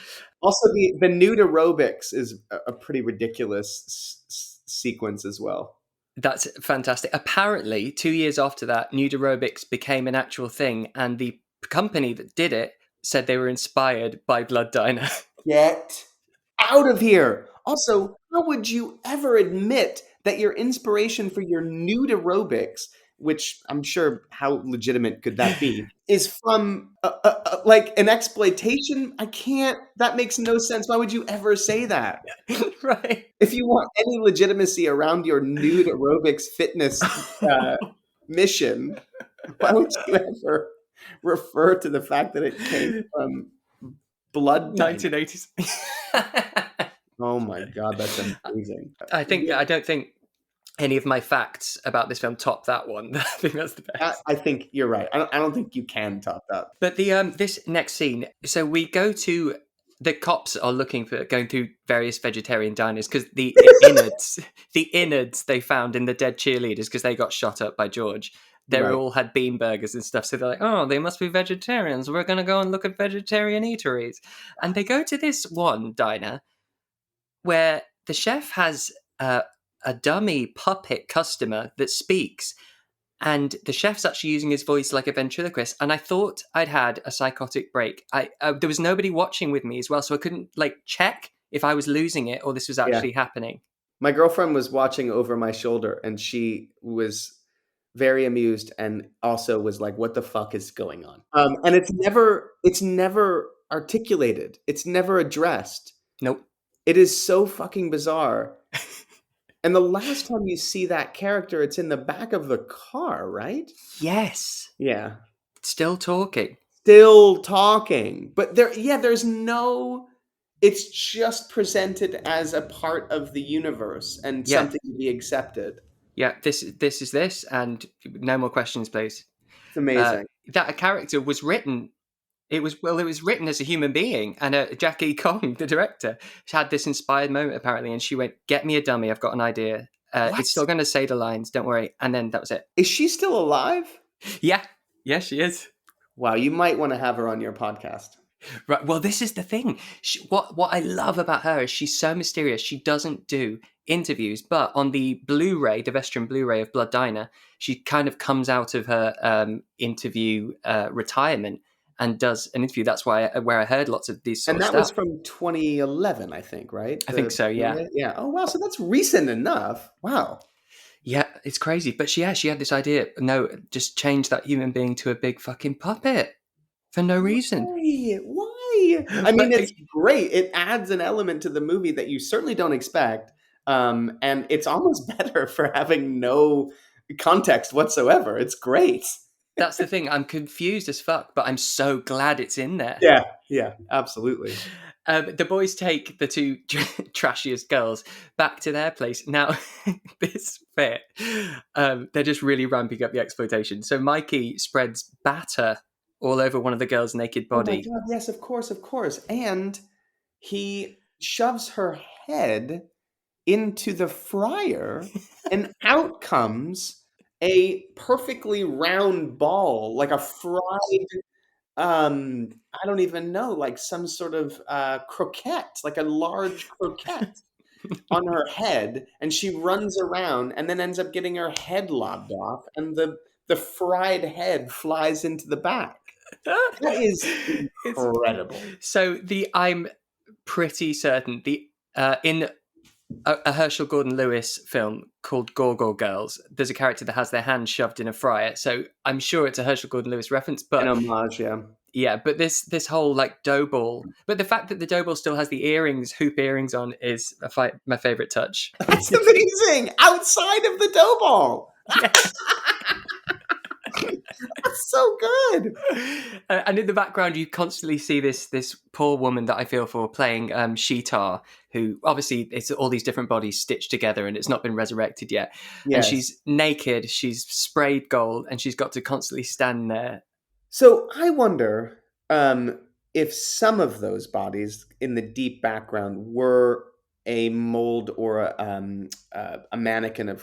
Also, the nude aerobics is a pretty ridiculous sequence as well. That's fantastic. Apparently, 2 years after that, nude aerobics became an actual thing, and the company that did it said they were inspired by Blood Diner. Get out of here. Also, how would you ever admit that your inspiration for your nude aerobics, which I'm sure how legitimate could that be, is from like an exploitation? That makes no sense. Why would you ever say that? Right. If you want any legitimacy around your nude aerobics fitness mission, why would you ever refer to the fact that it came from Blood Diner? 1980s. Oh my God, that's amazing. I don't think any of my facts about this film top that one. I think that's the best. I think you're right. I don't think you can top that. But this next scene, so we go to the cops are going through various vegetarian diners because the innards they found in the dead cheerleaders because they got shot up by George. they Right. all had bean burgers and stuff. So they're like, oh, they must be vegetarians. We're going to go and look at vegetarian eateries. And they go to this one diner where the chef has a dummy puppet customer that speaks. And the chef's actually using his voice like a ventriloquist. And I thought I'd had a psychotic break. There was nobody watching with me as well, so I couldn't check if I was losing it or this was actually happening. My girlfriend was watching over my shoulder, and she was very amused, and also was like, "What the fuck is going on?" And it's never articulated. It's never addressed. Nope. It is so fucking bizarre. And the last time you see that character, it's in the back of the car, right? Yes. Yeah. Still talking. Still talking. But there's no... It's just presented as a part of the universe and something to be accepted. Yeah, this is this, and no more questions, please. It's amazing. That a character was written... It was written as a human being, and Jackie Kong, the director, had this inspired moment apparently, and she went, "Get me a dummy. I've got an idea. It's still going to say the lines. Don't worry." And then that was it. Is she still alive? Yeah, she is. Wow, you might want to have her on your podcast. Right. Well, this is the thing. What I love about her is she's so mysterious. She doesn't do interviews, but on the Blu-ray, the Vestron Blu-ray of Blood Diner, she kind of comes out of her interview retirement and does an interview. That's where I heard lots of these sort of stuff. And that was from 2011, I think, right? I think so, yeah. Yeah. Oh, wow. So that's recent enough. Wow. Yeah, it's crazy. But she had this idea. No, just change that human being to a big fucking puppet for no reason. Why? I mean, it's great. It adds an element to the movie that you certainly don't expect. And it's almost better for having no context whatsoever. It's great. That's the thing. I'm confused as fuck, but I'm so glad it's in there. Yeah, absolutely. The boys take the two trashiest girls back to their place. Now, this bit, they're just really ramping up the exploitation. So Mikey spreads batter all over one of the girls' naked body. Oh my God, yes, of course. And he shoves her head into the fryer, and out comes a perfectly round ball, like a fried, I don't even know, like some sort of croquette, like a large croquette on her head, and she runs around and then ends up getting her head lobbed off, and the fried head flies into the back. That is incredible. So I'm pretty certain in a Herschel Gordon Lewis film called Gorgor Girls, there's a character that has their hand shoved in a fryer. So I'm sure it's a Herschel Gordon Lewis reference, but an homage, yeah. Yeah, but this whole dough ball, but the fact that the dough ball still has the hoop earrings on is my favorite touch. That's amazing. Outside of the dough ball. Yeah. That's so good. And in the background, you constantly see this poor woman that I feel for playing Sheetar, who obviously it's all these different bodies stitched together and it's not been resurrected yet. Yes. And she's naked, she's sprayed gold, and she's got to constantly stand there. So I wonder if some of those bodies in the deep background were a mold or a mannequin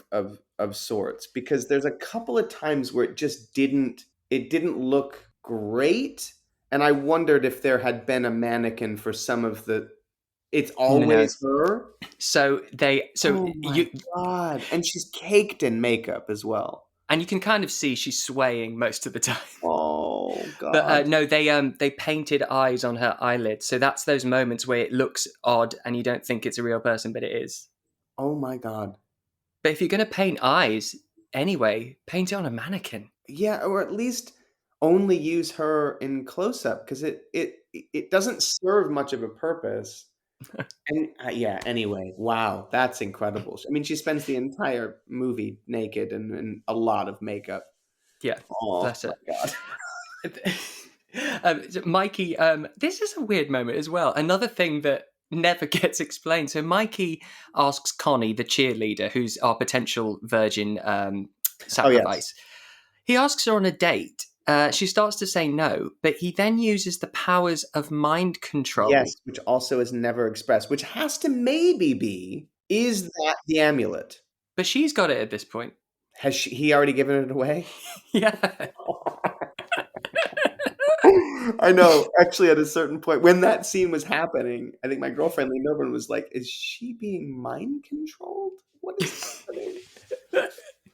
of sorts, because there's a couple of times where it just didn't look great, and I wondered if there had been a mannequin for some of the. It's always her. God, and she's caked in makeup as well. And you can kind of see she's swaying most of the time. Oh God! But no, they painted eyes on her eyelids, so that's those moments where it looks odd and you don't think it's a real person, but it is. Oh my God! But if you're going to paint eyes anyway, paint it on a mannequin. Yeah, or at least only use her in close up, because it doesn't serve much of a purpose. And anyway, wow, that's incredible. I mean, she spends the entire movie naked and a lot of makeup. Yeah, bless it. God. Mikey, this is a weird moment as well. Another thing that never gets explained. So Mikey asks Connie, the cheerleader, who's our potential virgin sacrifice. Oh, yes. He asks her on a date. She starts to say no, but he then uses the powers of mind control. Yes, which also is never expressed, which has to maybe be, is that the amulet? But she's got it at this point. Has he already given it away? Yeah. I know. Actually, at a certain point, when that scene was happening, I think my girlfriend leaned over and was like, "Is she being mind controlled? What is happening?"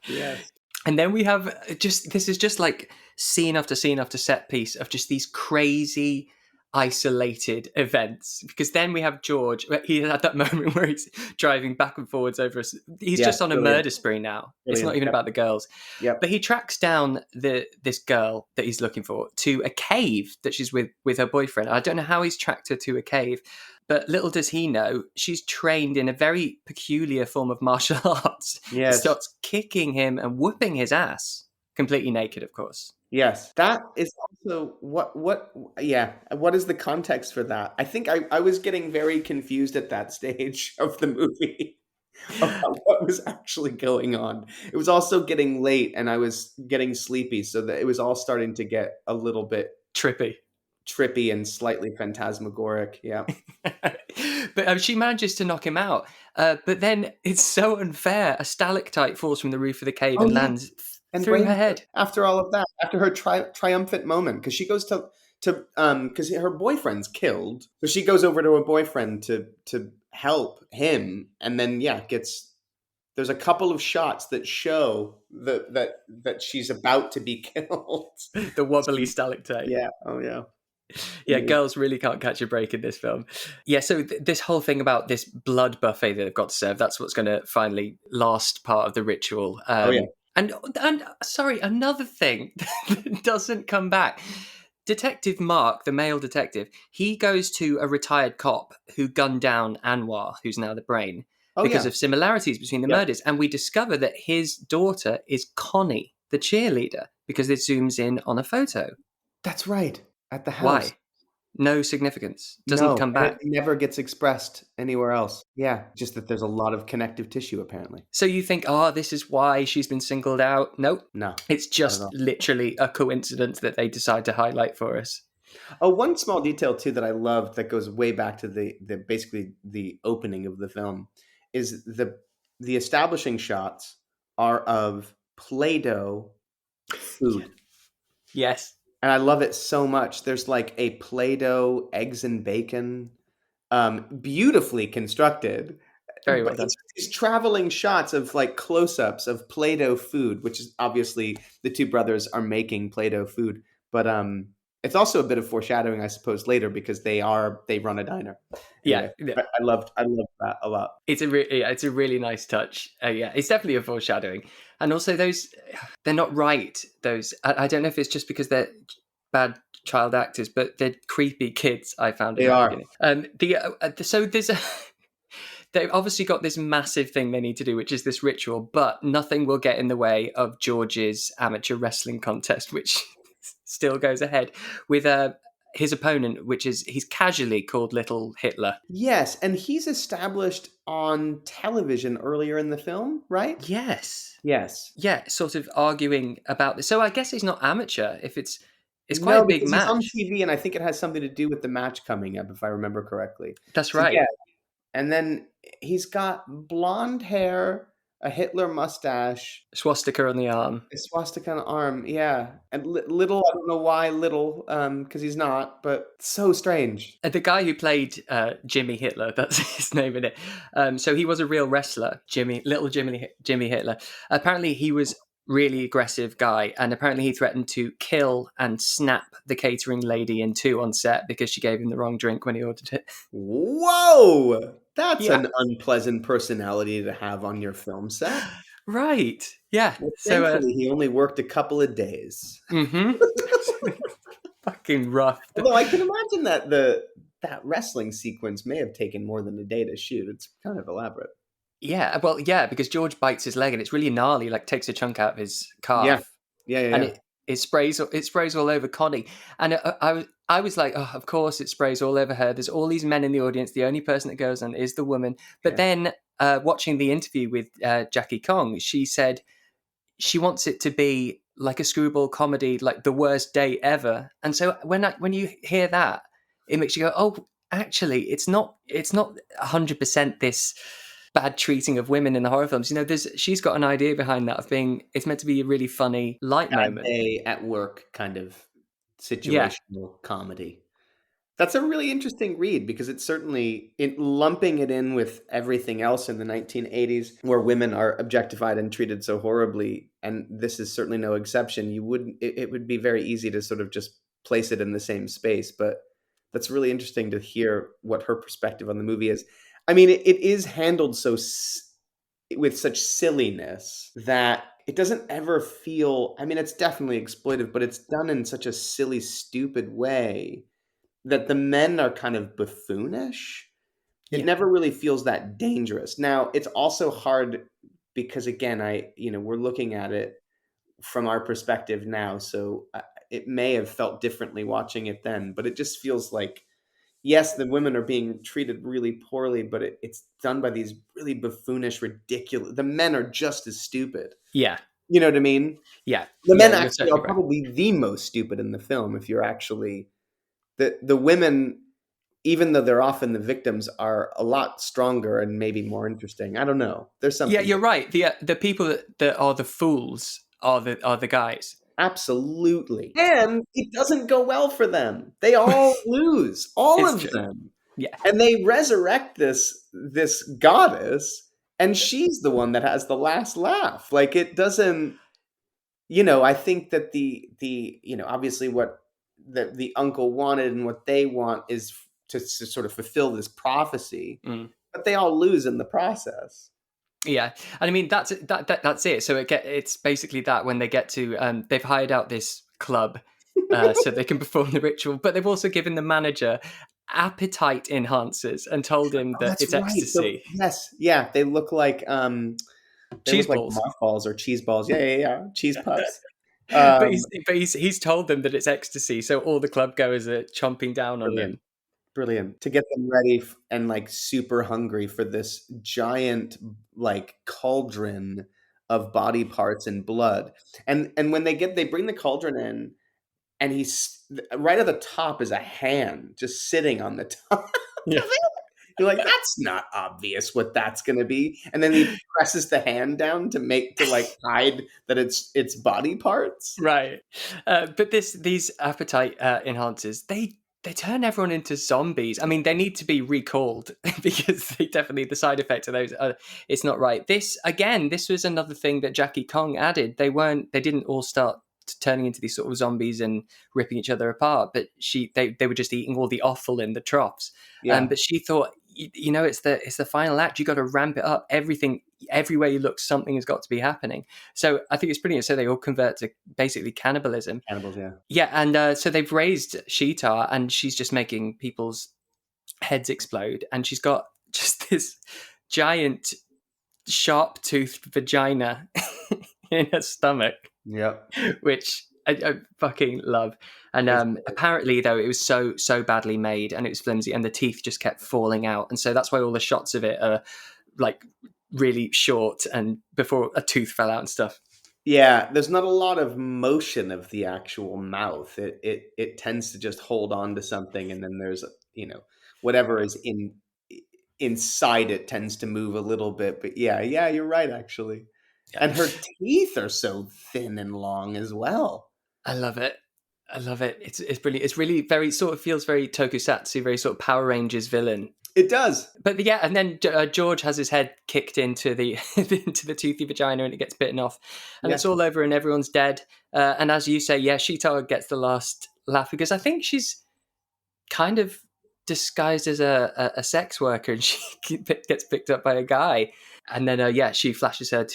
Yes. And then we have this is just like scene after scene after set piece of just these crazy isolated events, because then we have George. He had that moment where he's driving back and forwards over us. He's Yeah, just on a brilliant. murder spree now. It's Brilliant. not even Yep. about the girls. Yep. But he tracks down this girl that he's looking for to a cave that she's with her boyfriend. I don't know how he's tracked her to a cave, but little does he know, she's trained in a very peculiar form of martial arts. Yes. Starts kicking him and whooping his ass, completely naked, of course. Yes. That is also what is the context for that? I think I was getting very confused at that stage of the movie about what was actually going on. It was also getting late and I was getting sleepy, so that it was all starting to get a little bit Trippy. and slightly phantasmagoric. Yeah. But she manages to knock him out. But then it's so unfair. A stalactite falls from the roof of the cave and yeah. lands And through brains her head. after all of that, after her triumphant moment, because she goes to because her boyfriend's killed, so she goes over to her boyfriend to help him, and then there's a couple of shots that show that she's about to be killed. The wobbly stalactite. Yeah. Oh yeah. Yeah, girls really can't catch a break in this film. Yeah, so this whole thing about this blood buffet that they've got to serve, that's what's going to finally last part of the ritual. And sorry, another thing that doesn't come back. Detective Mark, the male detective, he goes to a retired cop who gunned down Anwar, who's now the brain, because of similarities between the murders. And we discover that his daughter is Connie, the cheerleader, because it zooms in on a photo. That's right. At the house. Why? No significance. Doesn't come back. It never gets expressed anywhere else. Yeah, just that there's a lot of connective tissue, apparently. So you think, this is why she's been singled out? Nope. No. It's just literally a coincidence that they decide to highlight for us. Oh, one small detail, too, that I loved that goes way back to the basically the opening of the film is the establishing shots are of Play-Doh food. Yes. And I love it so much. There's like a Play-Doh eggs and bacon, beautifully constructed. Very well done. These traveling shots of like close-ups of Play-Doh food, which is obviously the two brothers are making Play-Doh food. But it's also a bit of foreshadowing, I suppose, later because they run a diner. Anyway, Yeah. I loved that a lot. It's a really nice touch. It's definitely a foreshadowing. And also they're not right. I don't know if it's just because they're bad child actors, but they're creepy kids. I found They are. So there's they've obviously got this massive thing they need to do, which is this ritual, but nothing will get in the way of George's amateur wrestling contest, which still goes ahead with his opponent, which is he's casually called Little Hitler. Yes, and he's established on television earlier in the film, right? Yes. Yes. Sort of arguing about this. So I guess he's not amateur. If it's quite a big match. He's on TV, and I think it has something to do with the match coming up, if I remember correctly. That's right. Yeah. And then he's got blonde hair, a Hitler mustache, Swastika on the arm. a swastika on the arm, yeah. And little, I don't know why little, because he's not, but so strange. The guy who played Jimmy Hitler, that's his name in it. So he was a real wrestler, Jimmy Hitler. Apparently he was really aggressive guy, and apparently he threatened to kill and snap the catering lady in two on set because she gave him the wrong drink when he ordered it. Whoa! That's an unpleasant personality to have on your film set. Right. Yeah. Well, So thankfully, he only worked a couple of days. Fucking rough. Although I can imagine that that wrestling sequence may have taken more than a day to shoot. It's kind of elaborate. Yeah, well, yeah, because George bites his leg and it's really gnarly, like takes a chunk out of his calf. Yeah. And it sprays all over Connie. And I was like, oh, of course it sprays all over her. There's all these men in the audience. The only person that goes on is the woman. But then watching the interview with Jackie Kong, she said she wants it to be like a screwball comedy, like the worst day ever. And so when you hear that, it makes you go, oh, actually, it's not 100% this bad treating of women in the horror films. She's got an idea behind that of being, it's meant to be a really funny light Bad moment. day at work kind of Yeah. situational comedy. That's a really interesting read because it's certainly lumping it in with everything else in the 1980s where women are objectified and treated so horribly, and this is certainly no exception. It would be very easy to sort of just place it in the same space, but that's really interesting to hear what her perspective on the movie is. I mean, it is handled with such silliness that it doesn't ever feel, I mean, it's definitely exploitive, but it's done in such a silly, stupid way that the men are kind of buffoonish. It Yeah. never really feels that dangerous. Now, it's also hard because again, we're looking at it from our perspective now, so it may have felt differently watching it then, but it just feels like, yes, the women are being treated really poorly, but it's done by these really buffoonish, ridiculous. The men are just as stupid. Yeah. You know what I mean? Yeah. The Yeah, men you're actually are certainly right. probably the most stupid in the film if you're actually the women, even though they're often the victims, are a lot stronger and maybe more interesting. I don't know. There's something. Yeah, you're right. The people that are the fools are the guys. Absolutely. And it doesn't go well for them. They all lose, all It's of true. them. Yeah. And they resurrect this goddess, and she's the one that has the last laugh. Like it doesn't, I think that obviously what the uncle wanted and what they want is to sort of fulfill this prophecy, Mm. but they all lose in the process. Yeah, and I mean that's it. So it's basically that when they get to they've hired out this club so they can perform the ritual, but they've also given the manager appetite enhancers and told him Oh, that that's it's right. So, ecstasy. yes, yeah, they look like Cheese balls. mothballs or cheese balls. Yeah, cheese puffs. But Um, he's told them that it's ecstasy, so all the club goers are chomping down on them. Brilliant to get them ready and like super hungry for this giant like cauldron of body parts and blood. And when they bring the cauldron in, and he's right at the top is a hand just sitting on the top. Yeah. You're like, that's not obvious what that's going to be. And then he presses the hand down to hide that it's body parts. Right. But these appetite enhancers, they turn everyone into zombies. I mean, they need to be recalled because the side effect of those, it's not right. This was another thing that Jackie Kong added. They didn't all start turning into these sort of zombies and ripping each other apart, but they were just eating all the offal in the troughs. Yeah. But she thought, it's the final act. You got to ramp it up. Everywhere you look, something has got to be happening. So I think it's brilliant. So they all convert to basically cannibalism. Cannibals, yeah. Yeah, and so they've raised Sheetar, and she's just making people's heads explode, and she's got just this giant sharp-toothed vagina in her stomach. Yep. Which I fucking love. And apparently, though, it was so badly made and it was flimsy, and the teeth just kept falling out, and so that's why all the shots of it are like really short and before a tooth fell out and stuff. Yeah, there's not a lot of motion of the actual mouth. It tends to just hold on to something, and then there's whatever is inside it tends to move a little bit. But yeah, you're right actually. Yeah. And her teeth are so thin and long as well. I love it. It's brilliant. It's really very sort of feels very tokusatsu, very sort of Power Rangers villain. It does. But yeah, and then George has his head kicked into the into the toothy vagina, and it gets bitten off, and it's all over, and everyone's dead. And as you say, yeah, Sheetar gets the last laugh because I think she's kind of disguised as a sex worker, and she gets picked up by a guy, and then she flashes her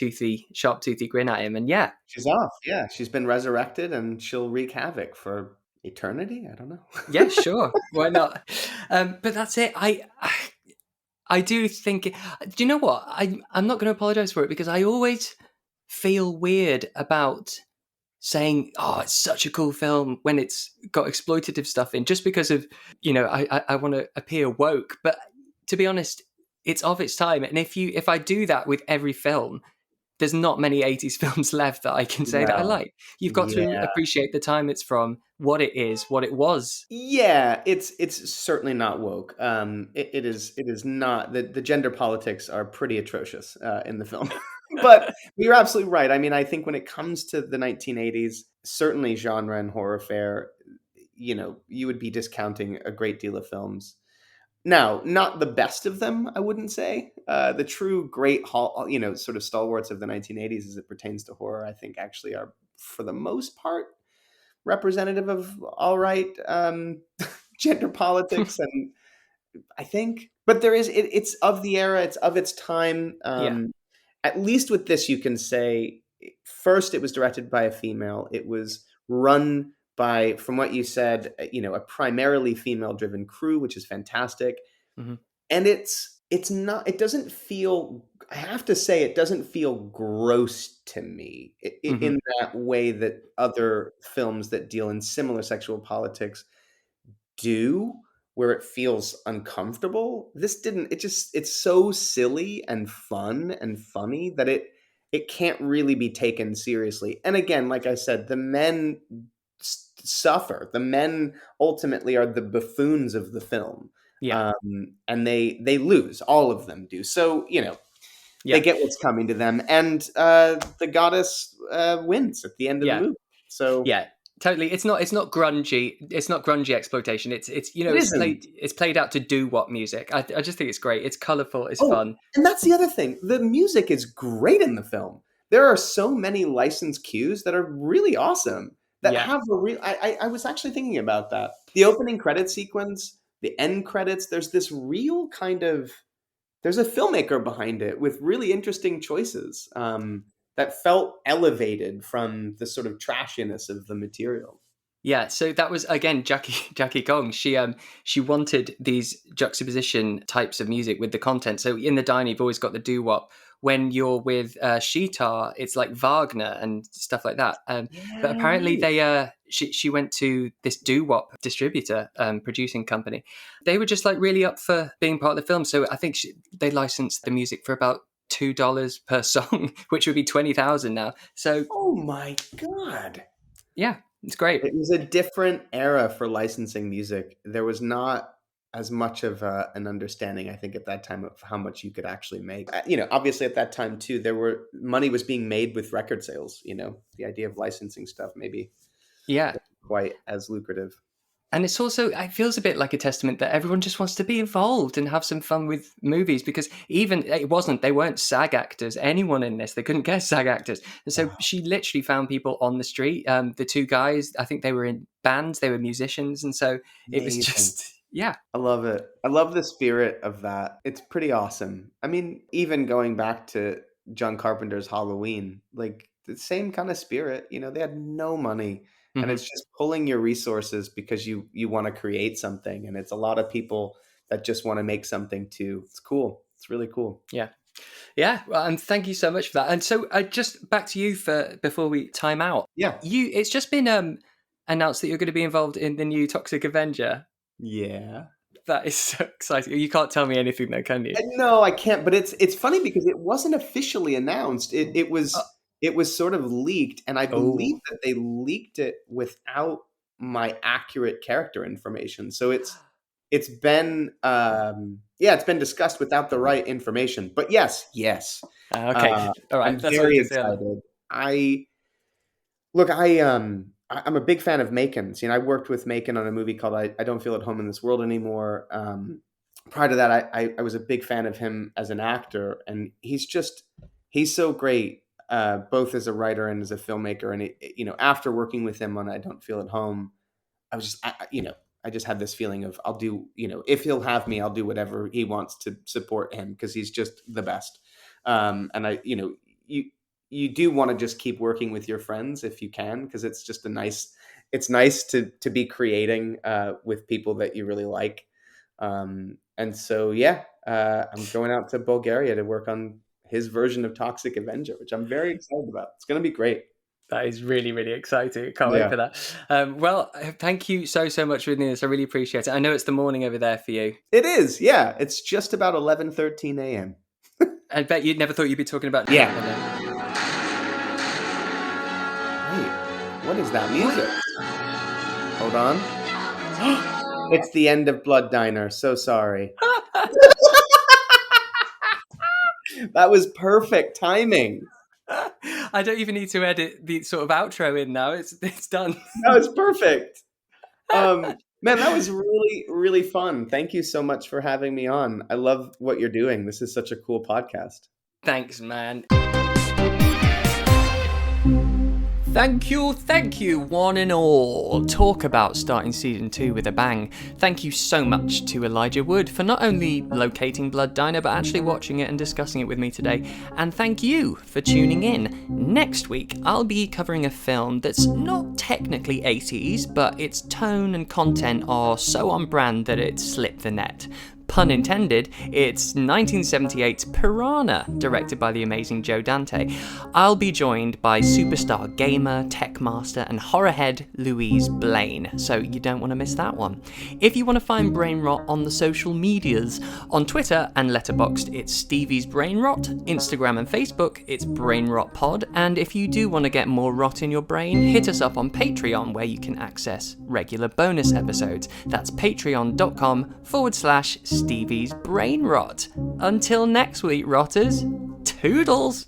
sharp toothy grin at him, and yeah, she's off. Yeah, she's been resurrected, and she'll wreak havoc for eternity. I don't know. Yeah, sure, why not? But that's it. I do think. Do you know what? I'm not going to apologize for it because I always feel weird about saying, "Oh, it's such a cool film" when it's got exploitative stuff in, just because of I want to appear woke. But to be honest, it's of its time, and if I do that with every film, there's not many 80s films left that I can say that I No. like. You've got to Yeah. appreciate the time it's from, what it is, what it was. Yeah, it's certainly not woke. It is not. The gender politics are pretty atrocious in the film. But you're absolutely right. I mean, I think when it comes to the 1980s, certainly genre and horror fare, you would be discounting a great deal of films. Now, not the best of them, I wouldn't say. The true great, sort of stalwarts of the 1980s as it pertains to horror, I think actually are, for the most part, representative of all right gender politics, and I think, but it's of the era, it's of its time. Yeah. At least with this, you can say, first, it was directed by a female. It was run by, from what you said, a primarily female-driven crew, which is fantastic. Hmm. And it's not. It doesn't feel. I have to say, it doesn't feel gross to me Hmm. in that way that other films that deal in similar sexual politics do, where it feels uncomfortable. This didn't. It's so silly and fun and funny that it can't really be taken seriously. And again, like I said, the men suffer. The men ultimately are the buffoons of the film. Yeah. And they lose. All of them do. So, they get what's coming to them. And the goddess wins at the end of the movie. So Yeah. Totally, it's not grungy. It's not grungy exploitation. It's it's played out to do what music. I just think it's great. It's colorful. It's fun. And that's the other thing. The music is great in the film. There are so many licensed cues that are really awesome. That have a real. I was actually thinking about that. The opening credit sequence, the end credits. There's this real kind of. There's a filmmaker behind it with really interesting choices. That felt elevated from the sort of trashiness of the material. Yeah, so that was again Jackie Kong. She wanted these juxtaposition types of music with the content. So in the diner, you've always got the doo wop. When you're with Sheetar, it's like Wagner and stuff like that. But apparently, she went to this doo wop distributor, producing company. They were just like really up for being part of the film. So I think they licensed the music for about $2 per song, which would be 20,000 now. So, oh my god, yeah, it's great. It was a different era for licensing music. There was not as much of an understanding, I think, at that time of how much you could actually make. Obviously at that time too, money was being made with record sales. The idea of licensing stuff maybe wasn't quite as lucrative. And it's also, it feels a bit like a testament that everyone just wants to be involved and have some fun with movies, because they weren't SAG actors, anyone in this, they couldn't get SAG actors. And so she literally found people on the street. The two guys, I think they were in bands, they were musicians. And so it was just, yeah. I love it. I love the spirit of that. It's pretty awesome. I mean, even going back to John Carpenter's Halloween, like the same kind of spirit, they had no money. And it's just pulling your resources because you want to create something. And it's a lot of people that just want to make something too. It's cool. It's really cool. Yeah. Yeah. Well, and thank you so much for that. And so just back to you before we time out. Yeah. It's just been announced that you're going to be involved in the new Toxic Avenger. Yeah. That is so exciting. You can't tell me anything though, can you? No, I can't. But it's funny because it wasn't officially announced. It was... It was sort of leaked, and I believe that they leaked it without my accurate character information. So it's been it's been discussed without the right information. But yes. Okay, all right. I'm very excited. I'm a big fan of Macon's. I worked with Macon on a movie called I Don't Feel at Home in This World Anymore. Prior to that, I was a big fan of him as an actor, and he's so great. Both as a writer and as a filmmaker. And, after working with him on I Don't Feel at Home, I was just, I just had this feeling of I'll do, if he'll have me, I'll do whatever he wants to support him because he's just the best. And you do want to just keep working with your friends if you can, because it's just it's nice to be creating with people that you really like. And so, I'm going out to Bulgaria to work on his version of Toxic Avenger, which I'm very excited about. It's going to be great. That is really, really exciting. Can't wait for that. Well, thank you so much for doing this. I really appreciate it. I know it's the morning over there for you. It is, yeah. It's just about 11:13 a.m. I bet you'd never thought you'd be talking about... Yeah. What is that music? Hold on. It's the end of Blood Diner. So sorry. That was perfect timing. I don't even need to edit the sort of outro in now. It's done. That was perfect. Man, that was really, really fun. Thank you so much for having me on. I love what you're doing. This is such a cool podcast. Thanks, man. Thank you, one and all. Talk about starting season 2 with a bang. Thank you so much to Elijah Wood for not only locating Blood Diner, but actually watching it and discussing it with me today. And thank you for tuning in. Next week, I'll be covering a film that's not technically 80s, but its tone and content are so on brand that it slipped the net. Pun intended, it's 1978's Piranha, directed by the amazing Joe Dante. I'll be joined by superstar gamer, tech master, and horror head Louise Blaine, so you don't want to miss that one. If you want to find Brain Rot on the social medias, on Twitter and Letterboxd, it's Stevie's Brain Rot, Instagram and Facebook, it's Brain Rot Pod, and if you do want to get more rot in your brain, hit us up on Patreon, where you can access regular bonus episodes. That's patreon.com/Stevie's Brain Rot. Until next week, rotters, toodles!